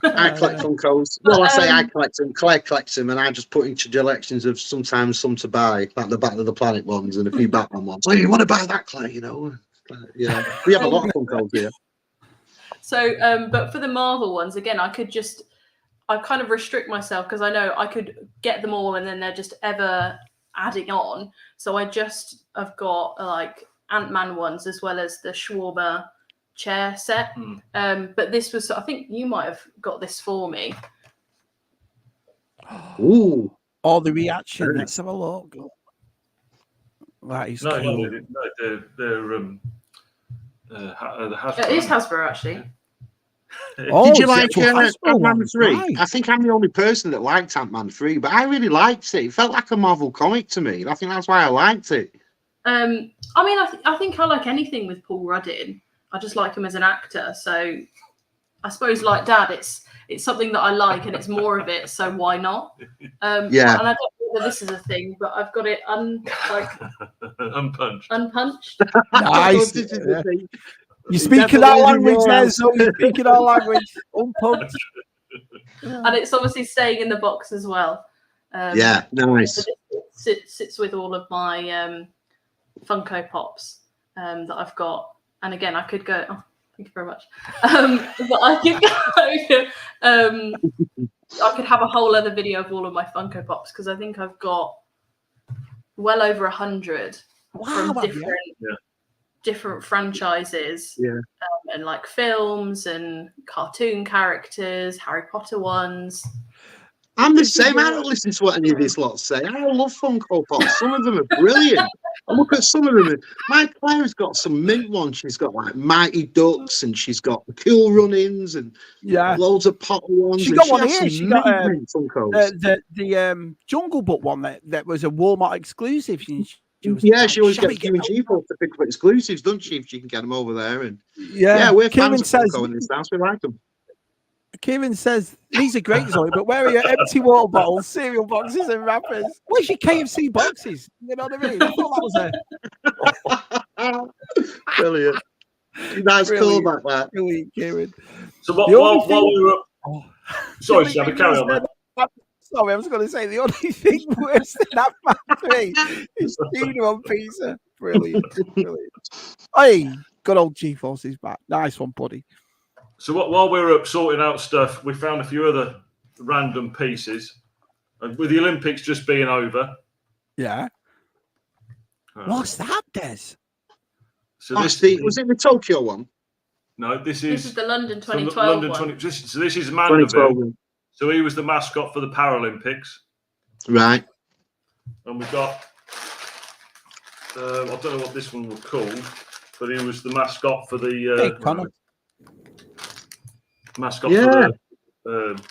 I collect Funkos. Well, I say I collect them. Claire collects them, and I just put into collections of sometimes some to buy, like the Battle of the Planet ones and a few Batman ones. Oh, you want to buy that, Claire? You know, yeah. We have a lot of Funkos here. So, but for the Marvel ones, again, I kind of restrict myself because I know I could get them all and then they're just ever adding on. So I've got like Ant-Man ones as well as the Shawarma chair set. But this was, I think you might have got this for me. Ooh. Oh, the reaction. Let's have a look. That is no, cool. they're the Hasbro. It is Hasbro, actually. Oh, Did you like Hasbro Ant-Man ones, 3? right. I think I'm the only person that liked Ant-Man 3, but I really liked it. It felt like a Marvel comic to me. And I think that's why I liked it. I mean, I think I like anything with Paul Rudd. I just like him as an actor. So I suppose, like Dad, it's something that I like, and it's more of it. So why not? Yeah. And I don't know whether this is a thing, but I've got it Unpunched. Nice. This is the thing. You speaking our language there, so you're speaking our language. Unpunched. And it's obviously staying in the box as well. Yeah, nice. It sits with all of my Funko Pops that I've got. And again, I could go. Oh, thank you very much. But I could go. I could have a whole other video of all of my Funko Pops because I think I've got well over 100 from different franchises. Yeah. And like films and cartoon characters, Harry Potter ones. I'm the same. I don't listen to what any of these lots say. I love Funko Pops. Some of them are brilliant. I look at some of them. My Claire's got some mint ones. She's got like Mighty Ducks, and she's got the Cool Runnings, and loads of Potter ones. She got one here. She got the Jungle Book one that was a Walmart exclusive. She always gets G for to pick up exclusives, doesn't she? If she can get them over there, and we're fans of Funko in this house. We like them. Kieran says these are great, Zoe, but where are your empty water bottles, cereal boxes, and wrappers? Where's your KFC boxes? You know what I mean? I thought that was brilliant. Nice callback, that. Brilliant, Kieran. So while we were up, sorry, Shabby, carry on, mate. Sorry, I was going to say the only thing worse than that Man 3 is Gina on pizza. Brilliant, brilliant. Hey, good old G-Force is back. Nice one, buddy. So while we were up sorting out stuff, we found a few other random pieces. And with the Olympics just being over. Yeah. What's that, Des? So was it the Tokyo one? No, this is the London 2012 one. So this is Mandeville. So he was the mascot for the Paralympics. Right. And we got, I don't know what this one was called, but he was the mascot for the... mascot for the...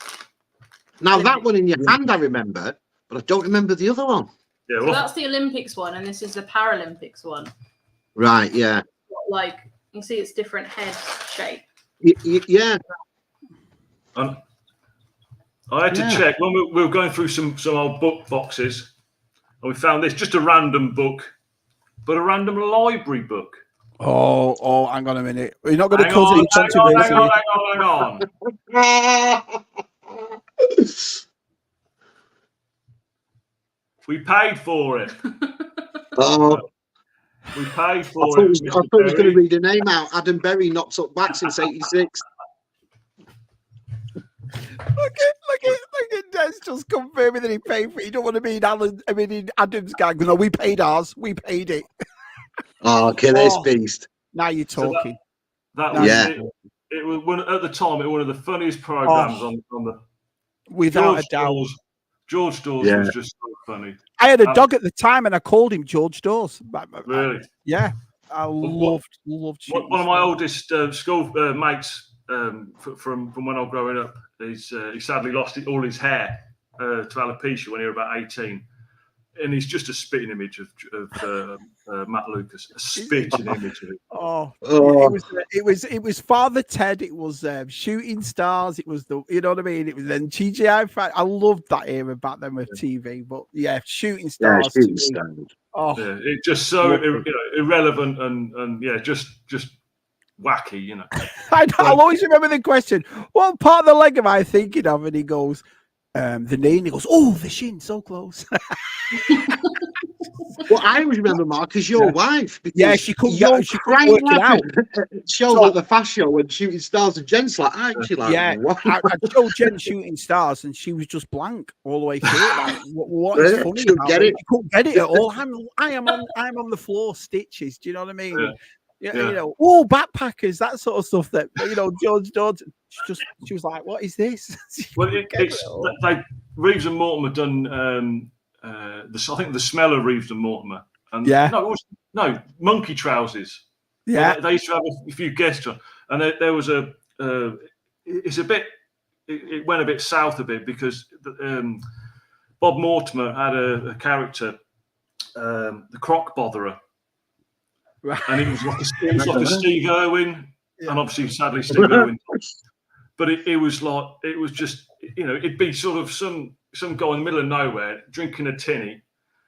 now, that one in your hand, I remember, but I don't remember the other one. Yeah, so that's the Olympics one, and this is the Paralympics one. Right, yeah. Like, you see it's different head shape. Yeah. I had to check when we were going through some old book boxes, and we found this, just a random book, but a random library book. Oh, hang on a minute. We're not going to cause any controversy. Hang on. We paid for it. Oh. We paid for it. I thought he was going to read a name out. Adam Berry not took back since '86. Look at Des just confirming that he paid for it. You don't want to be in Adam's gang. No, we paid ours. We paid it. Oh, killer beast. Now you're talking. So that was it was one at the time. It was one of the funniest programs on the. Without a doubt, George Dawes was just so funny. I had a dog at the time, and I called him George Dawes. Really? Yeah, I loved. One of my oldest school mates from when I was growing up, he sadly lost all his hair to alopecia when you were about 18. And he's just a spitting image of Matt Lucas, a spitting image of it. Oh, Oh. it was Father Ted. It was Shooting Stars. It was you know what I mean. It was then TGI. I loved that era back then with TV. But yeah, Shooting Stars. Yeah, Shooting Stars. Oh, Yeah, it's just so irrelevant and yeah, just wacky, you know. I'll always remember the question: what part of the leg am I thinking of? And he goes, the knee. And he goes, oh, the shin, so close. Well, I always remember, Mark, because your wife. Yeah, she couldn't work it out. Shows like the Fast Show and Shooting Stars, and Jen's like, actually, like, yeah, what? I showed Jen Shooting Stars, and she was just blank all the way through. Like, what is funny? She couldn't get it. She couldn't get it at all. I'm on the floor, stitches. Do you know what I mean? Yeah. You know, oh, backpackers, that sort of stuff. That George Dodds. She was like, what is this? Well, Reeves and Mortimer done. I think the smell of Reeves and Mortimer. And no, monkey trousers. Yeah, they used to have a few guests on, and there was it's a bit. It went a bit south a bit because Bob Mortimer had a character, the Croc Botherer, right. and it was like a Steve Irwin, and obviously sadly Steve Irwin. But it was just it'd be sort of some guy in the middle of nowhere drinking a tinny,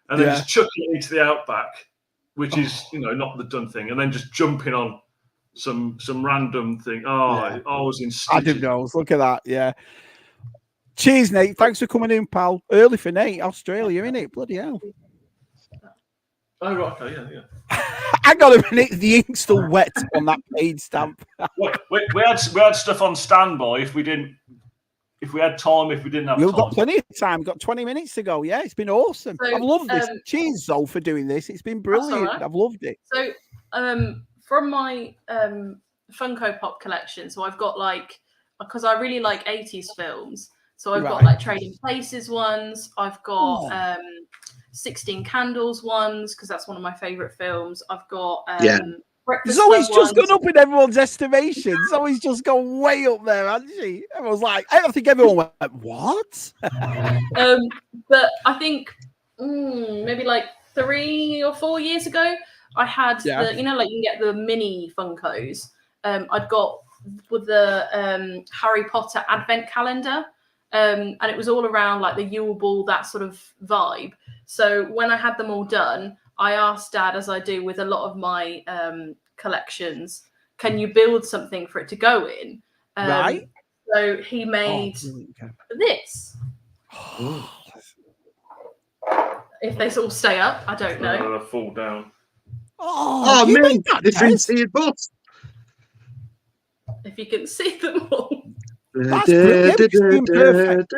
and then just chucking it into the outback, which is not the done thing, and then just jumping on some random thing. I was in stitches. I didn't know. Look at that. Yeah. Cheers, Nate. Thanks for coming in, pal. Early for Nate, Australia, innit? Bloody hell. Oh right, okay, yeah. I got a minute. The ink's still wet on that paid stamp. we had stuff on standby if we had time. If we didn't have time, We've got plenty of time. We've got 20 minutes to go. Yeah, it's been awesome. So, I've loved this. Cheers, Zoe, for doing this. It's been brilliant. Right. I've loved it. So, from my Funko Pop collection, so I've got because I really like 80s films. So I've got Trading Places ones. I've got 16 Candles ones because that's one of my favorite films. I've got Breakfast Zoe's Club just ones. gone up in everyone's estimation. Zoe's just gone way up there, hasn't she? Everyone's like, I think everyone went, what? But I think maybe 3 or 4 years ago, I had the, you can get the mini Funkos. I'd got with the Harry Potter advent calendar. And it was all around the Yule Ball, that sort of vibe. So when I had them all done, I asked Dad, as I do with a lot of my collections, can you build something for it to go in? Right. So he made this. If they all stay up, I don't know. They'll fall down. Oh man, this is boss. If you can see them all. That's brilliant. It's been perfect.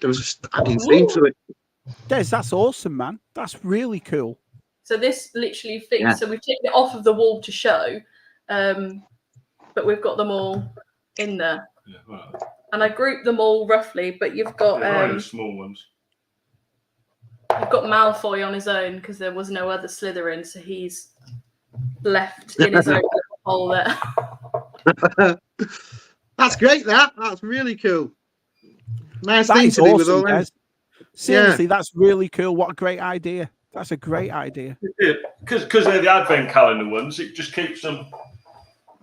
There was a standing theme to it. Des, that's awesome, man. That's really cool. So this literally fits. Yeah. So we've taken it off of the wall to show, but we've got them all in there. Yeah, right. And I grouped them all roughly. But you've got small ones. You've got Malfoy on his own because there was no other Slytherin, so he's left in his own hole there. That's great. That's really cool. Nice that thing is to do awesome, with all that. Seriously, that's really cool. What a great idea. That's a great idea. Yeah, because they're the advent calendar ones, it just keeps them.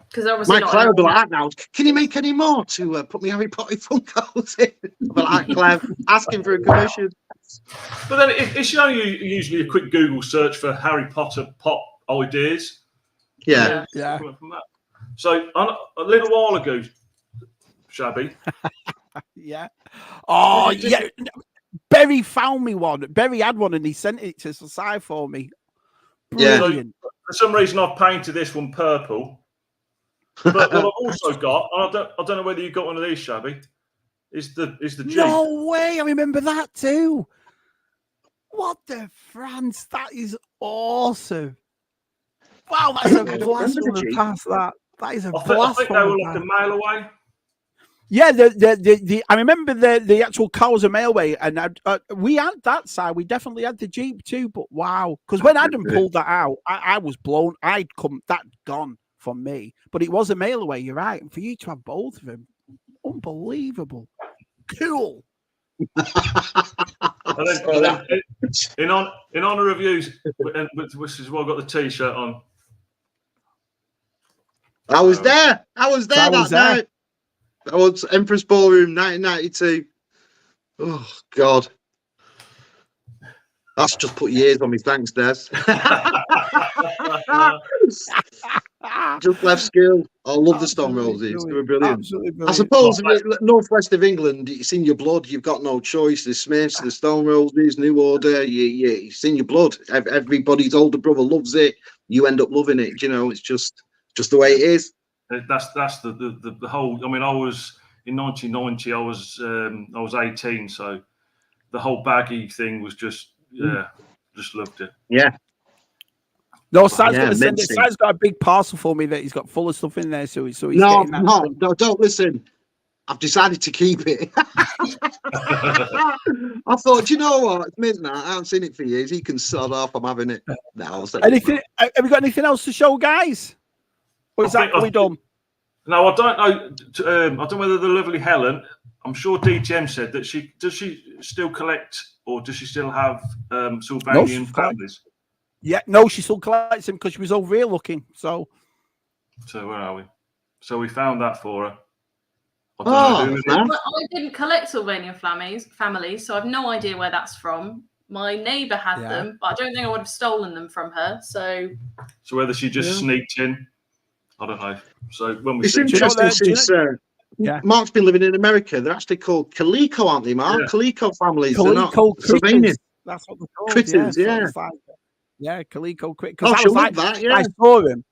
Because obviously, my Claire will be like that now. Can you make any more to put me Harry Potter Funkos in? But like Claire asking for a commission. But then it's only usually a quick Google search for Harry Potter pop ideas. Yeah. So a little while ago, Shabby. Yeah. Oh, yeah. Berry found me one. Berry had one and he sent it to Society for me. Brilliant. So, for some reason, I've painted this one purple. But what I've also got, and I don't know whether you got one of these, Shabby, is the Jeep. No way! I remember that too. What the France? That is awesome. Wow, that's a blast from the past. That is a blast. I think they were like a mile away. Yeah, the I remember the actual car was a mailway, and we had that side. We definitely had the Jeep too. But wow, because when Adam pulled that out, I was blown. That gone from me. But it was a mail away. You're right. And for you to have both of them, Unbelievable. Cool. And then in honor of you, which is why I got the T-shirt on. I was there. That night. I was Empress Ballroom 1992. Oh God. That's just put years on me. Thanks, Des. Just left school. I love the Stone Roses. They were brilliant. Brilliant. I suppose northwest of England, it's in your blood. You've got no choice. The Smiths, the Stone Roses, New Order. It's in your blood. Everybody's older brother loves it. You end up loving it. You know, it's just the way it is. That's the whole. I mean, I was in 1990. I was 18, so the whole baggy thing was just just loved it. Yeah. No, Si's going to send it. Si's got a big parcel for me that he's got full of stuff in there. So he's no, don't listen. I've decided to keep it. I thought, you know what? It's midnight. I haven't seen it for years. He can sod off. I'm having it. No, anything? Have we got anything else to show, guys? Or is that we done? No, I don't know. I don't know whether the lovely Helen. I'm sure DTM said that does she still collect, or does she still have Sylvanian families? Yeah, no, she still collects them because she was over here looking. So where are we? So we found that for her. I didn't collect Sylvanian families, so I've no idea where that's from. My neighbour had them, but I don't think I would have stolen them from her. So whether she just sneaked in, I don't know. So when we it's interesting since Mark's been living in America, they're actually called Calico, aren't they, Mark? Calico families. Calico Sylvanian. That's what they're called. Critters, Calico critters. Because I was like that. Yeah, I saw him.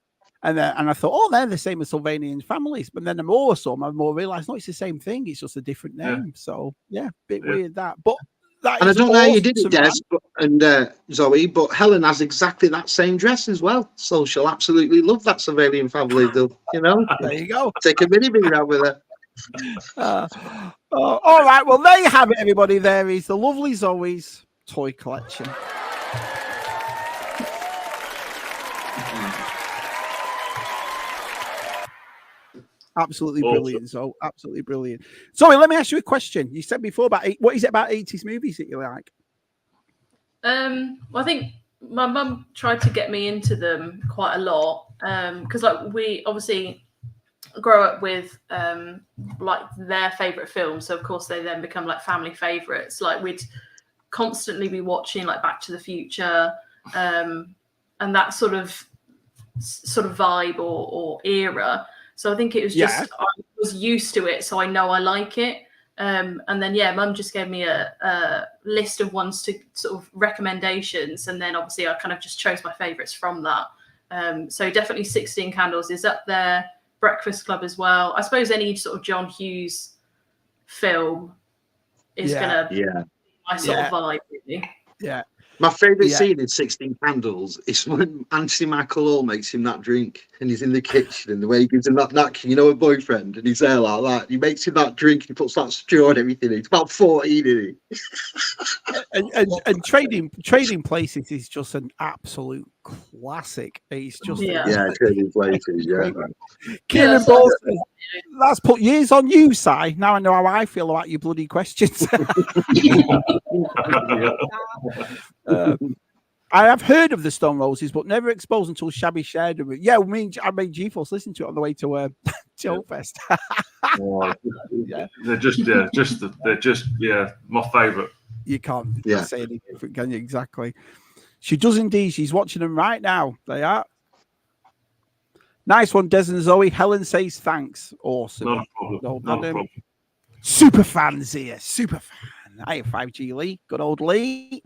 And I thought, they're the same as Sylvanian families. But then the more I saw them, I more realised, no, it's the same thing. It's just a different name. So, bit weird that. But that and is I don't know how you did it, awesome, Des, and Zoe, but Helen has exactly that same dress as well. So she'll absolutely love that Sylvanian family. You know? There you go. Take a mini-me around with her. All right. Well, there you have it, everybody. There is the lovely Zoe's toy collection. Absolutely brilliant. So absolutely brilliant. Zoe, let me ask you a question. You said before about what is it about 80s movies that you like? Well, I think my mum tried to get me into them quite a lot because like we obviously grow up with like their favorite films, so of course they then become like family favorites. Like we'd constantly be watching like Back to the Future and that sort of vibe or era. So I think it was just I was used to it, so I know I like it. And then Mum just gave me a list of ones to sort of recommendations, and then obviously I kind of just chose my favourites from that. So definitely 16 Candles is up there. Breakfast Club as well. I suppose any sort of John Hughes film is gonna be my sort of vibe, really. Yeah. My favourite scene in 16 Candles is when Anthony Michael Hall makes him that drink and he's in the kitchen and the way he gives him that napkin, a boyfriend, and he's there like that. He makes him that drink and he puts that straw and everything in. It's about 14, isn't he? and Trading Places is just an absolute classic. It's just Trading Places, Kieran Ball says, that's put years on you, Si. Now I know how I feel about your bloody questions. I have heard of the Stone Roses, but never exposed until Shabby shared them. Yeah, I made GeForce listen to it on the way to Chillfest. They're just my favourite. You can't say anything different, can you? Exactly. She does indeed. She's watching them right now. They are. Nice one, Des and Zoe. Helen says thanks. Awesome. Not a problem. Not a problem. Super fans here. Super fan. Hi, 5G Lee. Good old Lee.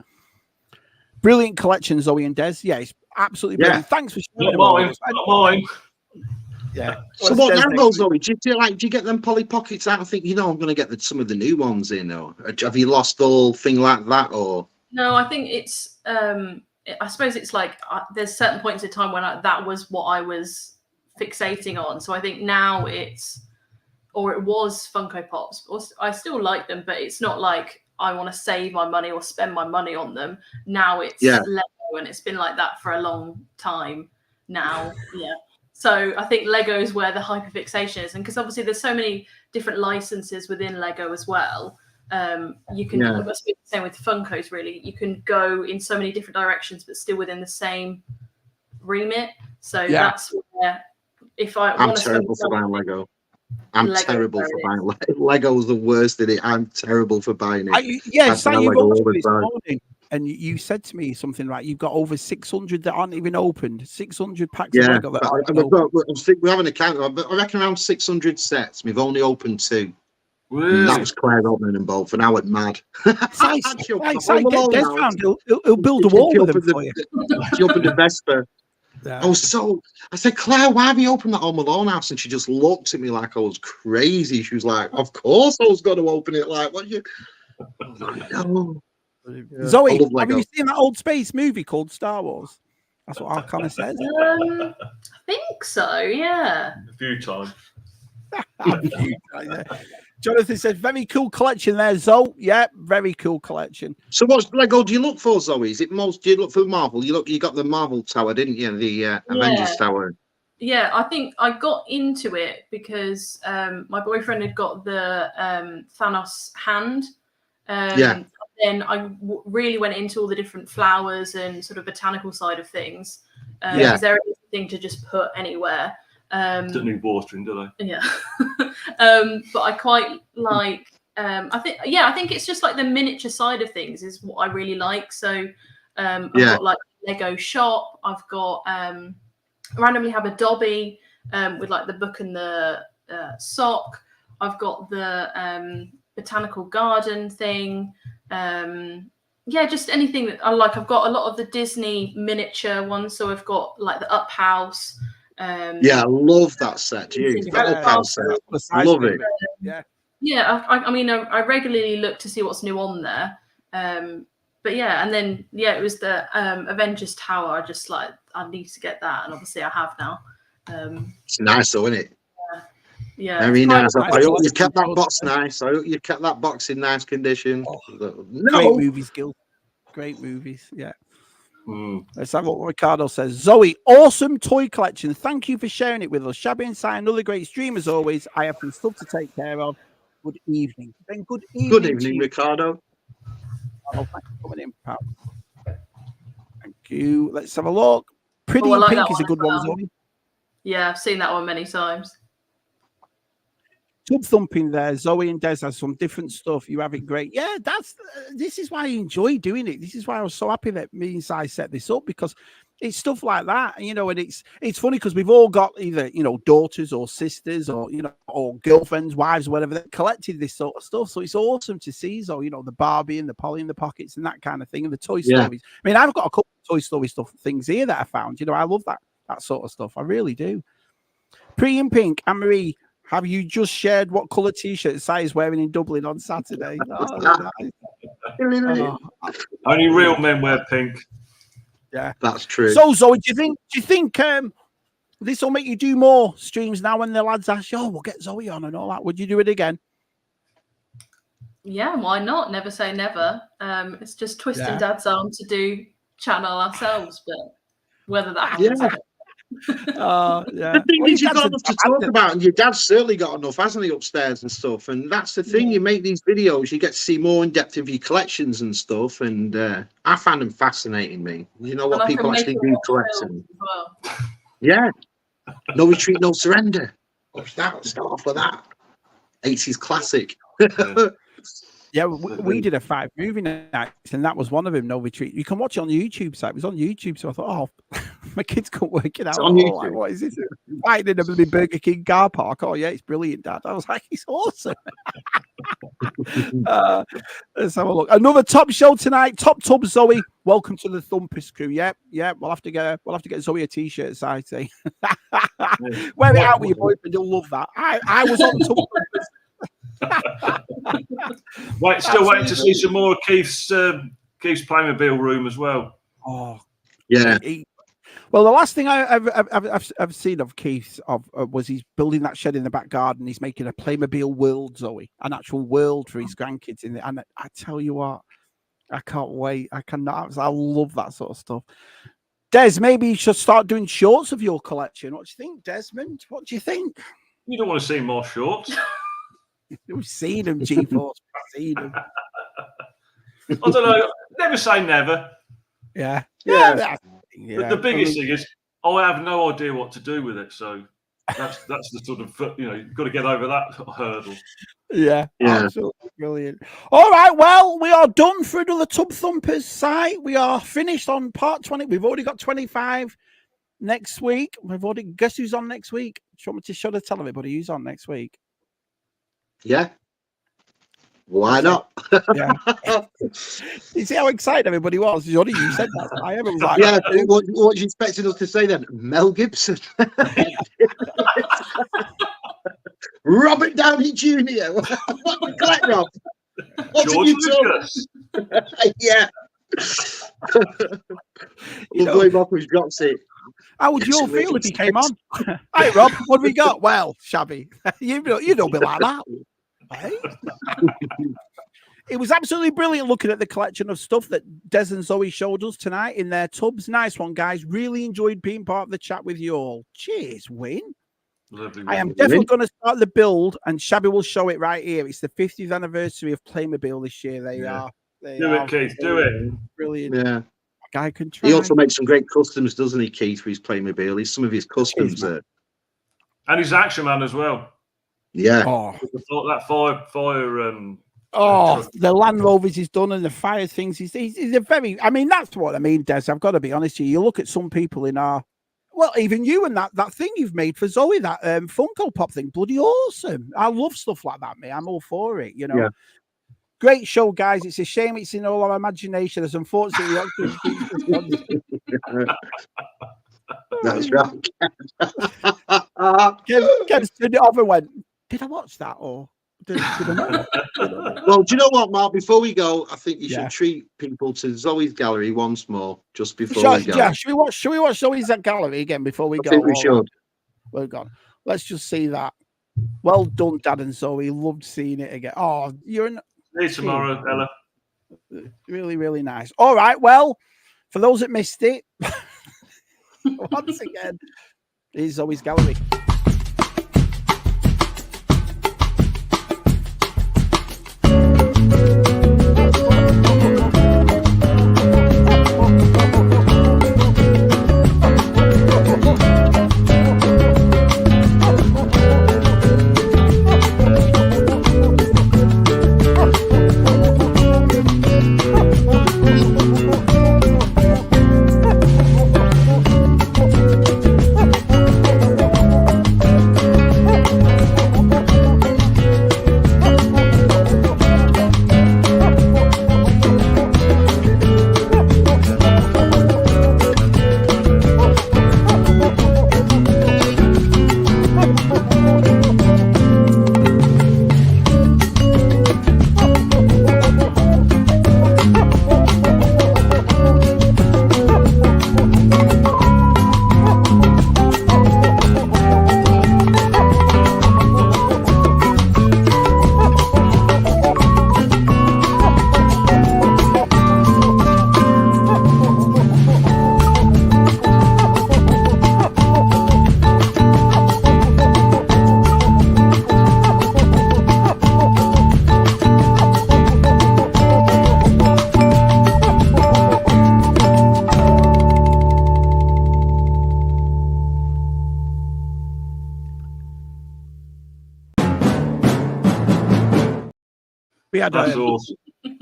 Brilliant collection, Zoe and Des. Yeah, it's absolutely brilliant. Thanks for sharing. Not mine. Yeah. So what now, Zoe? Do you get them Polly Pockets out? I think I'm going to get some of the new ones in. Or have you lost the whole thing like that? Or no, I think it's. I suppose it's like there's certain points in time when that was what I was fixating on. So I think now it was Funko Pops. I still like them, but it's not like I want to save my money or spend my money on them. Now it's Lego, and it's been like that for a long time now. Yeah. So I think Lego is where the hyperfixation is, and because obviously there's so many different licenses within Lego as well. You can, it must be the same with Funkos, really. You can go in so many different directions, but still within the same remit. So that's where, if I'm terrible for buying Lego. I'm terrible for buying Lego's the worst in it. I'm terrible for buying it. And you said to me something like you've got over 600 that aren't even opened. 600 packs of Lego that aren't opened. We haven't accounted, but I reckon around 600 sets. We've only opened 2. Really? And that was Claire opening them both, and I went mad. He'll build a wall with them for you. She opened the Vespa. I said, Claire, why have you opened that Home Alone house? And she just looked at me like I was crazy. She was like, of course I was going to open it. Like, what you? No. Zoe, have you seen that old space movie called Star Wars? That's what Arcana says. I think so, yeah. A few times. Jonathan says, very cool collection there, Zoe. Yeah, very cool collection. So what Lego do you look for, Zoe? Is it do you look for Marvel? You got the Marvel Tower, didn't you? The Avengers Tower. Yeah, I think I got into it because my boyfriend had got the Thanos hand. Then I really went into all the different flowers and sort of botanical side of things. Is there anything to just put anywhere? Don't need watering, do they? Yeah. But I quite like, I think it's just like the miniature side of things is what I really like. So I've got like Lego shop. I've got, randomly have a Dobby with like the book and the sock. I've got the botanical garden thing. Just anything that I like. I've got a lot of the Disney miniature ones. So I've got like the Up House. I love that set. I love it. I mean, I regularly look to see what's new on there. But and then it was the Avengers Tower. I just like, I need to get that, and obviously I have now. It's nice though, isn't it? Yeah, very nice. I hope you kept that box nice. I hope you kept that box in nice condition. Great movies, Gil. Great movies. Yeah. Let's have what Ricardo says. Zoe, awesome toy collection. Thank you for sharing it with us. Shabby Inside, another great stream as always. I have some stuff to take care of. Good evening. Then good evening. Good evening, Ricardo. Oh, thanks for coming in, pal. Thank you. Let's have a look. Pretty in Pink is a good one, Zoe. Yeah, I've seen that one many times. Tub Thumping there. Zoe and Des has some different stuff. You have it great. Yeah, this is why I enjoy doing it. This is why I was so happy that me and Si set this up, because it's stuff like that, and it's funny because we've all got either daughters or sisters or or girlfriends, wives, whatever, that collected this sort of stuff. So it's awesome to see. So the Barbie and the Polly in the Pockets and that kind of thing, and the Toy Stories. I mean, I've got a couple of Toy Story things here that I found. I love that sort of stuff. I really do. Pretty in Pink, Anne-Marie. Have you just shared what colour t-shirt Si is wearing in Dublin on Saturday? Only real men wear pink. Yeah, that's true. So, Zoe, do you think this will make you do more streams now when the lads ask you, we'll get Zoe on and all that? Would you do it again? Yeah, why not? Never say never. It's just twisting Dad's arm to do channel ourselves, but whether that happens. The thing is, you've got enough to talk about, and your dad's certainly got enough, hasn't he, upstairs and stuff? And that's the thing. You make these videos, you get to see more in depth of your collections and stuff. And I find them fascinating. Me, what people actually do collecting. Well. Yeah, No Retreat, No Surrender. Start off with that 80s classic. Yeah, we did a 5 movie nights, and that was one of them. No Retreat. You can watch it on the YouTube site. It was on YouTube, so I thought, my kids couldn't work it out. Like, what is this? Fighting in a Burger King car park. Oh yeah, it's brilliant, Dad. I was like, it's awesome. Let's have a look. Another top show tonight. Top Tub Zoe. Welcome to the Thumpers crew. Yeah. We'll have to get Zoe a t-shirt. I say. Wear it out with your boyfriend. You'll love that. I was on Tub Thumpers. Still waiting to see some more of Keith's Playmobil room as well. Oh, yeah. Well, the last thing I've seen of Keith's was he's building that shed in the back garden. He's making a Playmobil world, Zoe, an actual world for his grandkids in it. And I tell you what, I can't wait. I cannot. I love that sort of stuff. Des, maybe you should start doing shorts of your collection. What do you think, Desmond? What do you think? You don't want to see more shorts. We've seen them, G-Force. We've seen them. I don't know. Never say never. Yeah. The biggest thing is I have no idea what to do with it. So that's the sort of, you've got to get over that hurdle. Yeah, absolutely brilliant. All right, well, we are done for another Tub Thumpers site. We are finished on part 20. We've already got 25 next week. Guess who's on next week? Do you want me to tell everybody who's on next week? Yeah. Why not? Yeah. You see how excited everybody was? You said that. I was like, yeah. What are you expecting us to say then? Mel Gibson, Robert Downey Jr. What collect, Rob? What George did you Lucas. Yeah. We'll blame off who's got it. How would you all feel if he came on? Hey, Rob, what have we got? Well, shabby. You don't be like that. Hey? It was absolutely brilliant looking at the collection of stuff that Des and Zoe showed us tonight in their tubs. Nice one, guys. Really enjoyed being part of the chat with you all. Cheers, Win. Lovely. I am definitely going to start the build, and Shabby will show it right here. It's the 50th anniversary of Playmobil this year. They are. Do it, Keith. Do it. Brilliant. Yeah. Guy can try. He also makes some great customs, doesn't he, Keith, for his Playmobil? Some of his customs. And he's Action Man as well. Yeah. Oh, that fire. The Land Rovers he's done and the fire things. He's a very. I mean, that's what I mean, Des. I've got to be honest with you. You look at some people in our. Well, even you and that thing you've made for Zoe, that Funko Pop thing, bloody awesome. I love stuff like that, mate. I'm all for it, Yeah. Great show, guys. It's a shame it's in all our imagination. As unfortunately, that's right. Kev turned it off and went, did I watch that? Or did I not? Well, do you know what, Mark? Before we go, I think you should treat people to Zoe's gallery once more, just before we go. Yeah, should we watch Zoe's gallery again before we go? I think we should. Well gone. Let's just see that. Well done, Dad and Zoe. Loved seeing it again. Oh, you're an. See you tomorrow, Ella. Really, really nice. All right. Well, for those that missed it, once again, here's Zoe's gallery.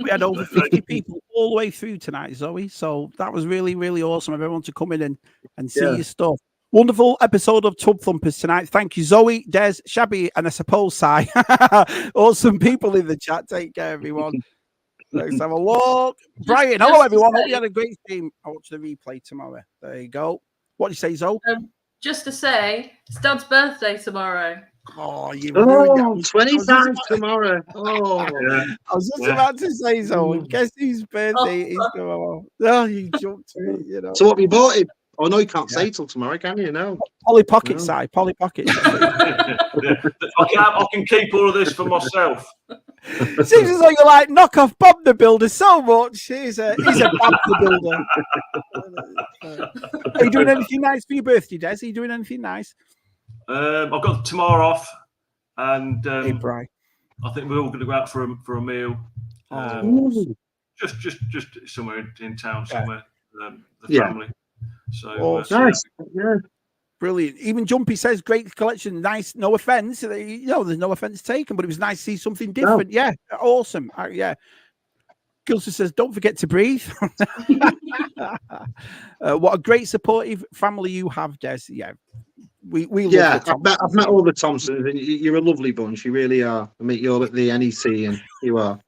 We had over 50 people all the way through tonight, Zoe. So that was really, really awesome of everyone to come in and see your stuff. Wonderful episode of Tub Thumpers tonight. Thank you, Zoe, Des, Shabby, and I suppose Sai. Awesome people in the chat. Take care, everyone. Let's have a look. Brian, hello, everyone. Hope you had a great stream. I'll watch the replay tomorrow. There you go. What do you say, Zoe? Just to say, it's Dad's birthday tomorrow. Oh, 25 tomorrow. Oh, yeah. I was just about to say so. Guess whose birthday is tomorrow? Oh, you jumped to me, So what have you bought him? Oh no, you can't say till tomorrow, can you? No. Polly Pocket side. Polly Pocket. I can keep all of this for myself. It seems as though you like knock off Bob the Builder so much. He's a Bob the Builder. Are you doing anything nice for your birthday, Des? Are you doing anything nice? I've got tomorrow off, and Hey, Bri. I think we're all going to go out for a meal. Just somewhere in town somewhere. The family. So nice. Yeah. Brilliant. Even Jumpy says, great collection. Nice. No offense. You know, there's no offense taken, but it was nice to see something different. Yeah. Awesome. Yeah. Gilson says, don't forget to breathe. What a great supportive family you have, Des. Yeah. We love I've met all the Thompsons, and you're a lovely bunch. You really are. I meet you all at the NEC, and you are.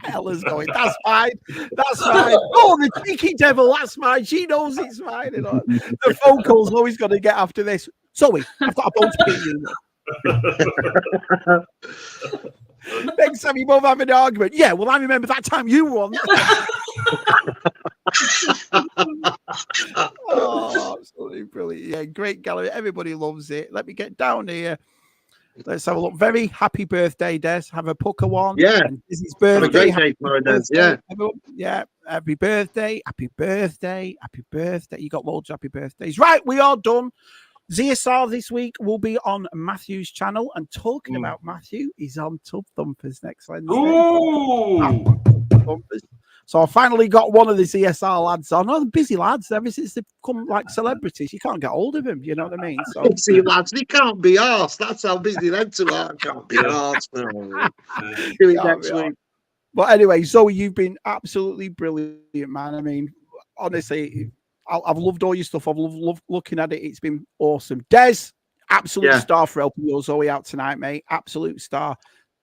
Ella's going, that's fine. That's fine. Oh, the cheeky devil, that's fine. She knows it's fine. You know? The phone call's always going to get after this. Zoe, I've got a bone to pick you. Next time you both have an argument. Yeah, well, I remember that time you won. Oh, absolutely brilliant. Yeah, great gallery. Everybody loves it. Let me get down here. Let's have a look. Very happy birthday, Des. Have a pucker one. Yeah. And this is birthday. Have a great day tomorrow, Des. Yeah. Everyone. Yeah. Happy birthday. Happy birthday. Happy birthday. You got loads of happy birthdays. Right. We are done. ZSR this week will be on Matthew's channel. And talking about Matthew, he's on Tub Thumpers next Wednesday. Ooh. So I finally got one of the CSR lads on. Oh, the busy lads. Ever since they've become like celebrities, you can't get hold of them. You know what I mean? So busy lads, they can't be arsed. That's how busy them two are. Can't be arsed. Do it next week. But anyway, Zoe, you've been absolutely brilliant, man. I mean, honestly, I've loved all your stuff. I've loved looking at it. It's been awesome. Des, absolute star for helping your Zoe out tonight, mate. Absolute star.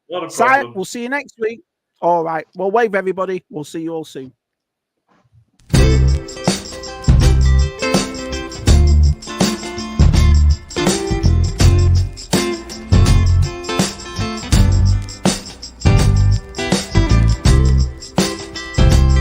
What a problem. We'll see you next week. All right. Well, wave everybody. We'll see you all soon.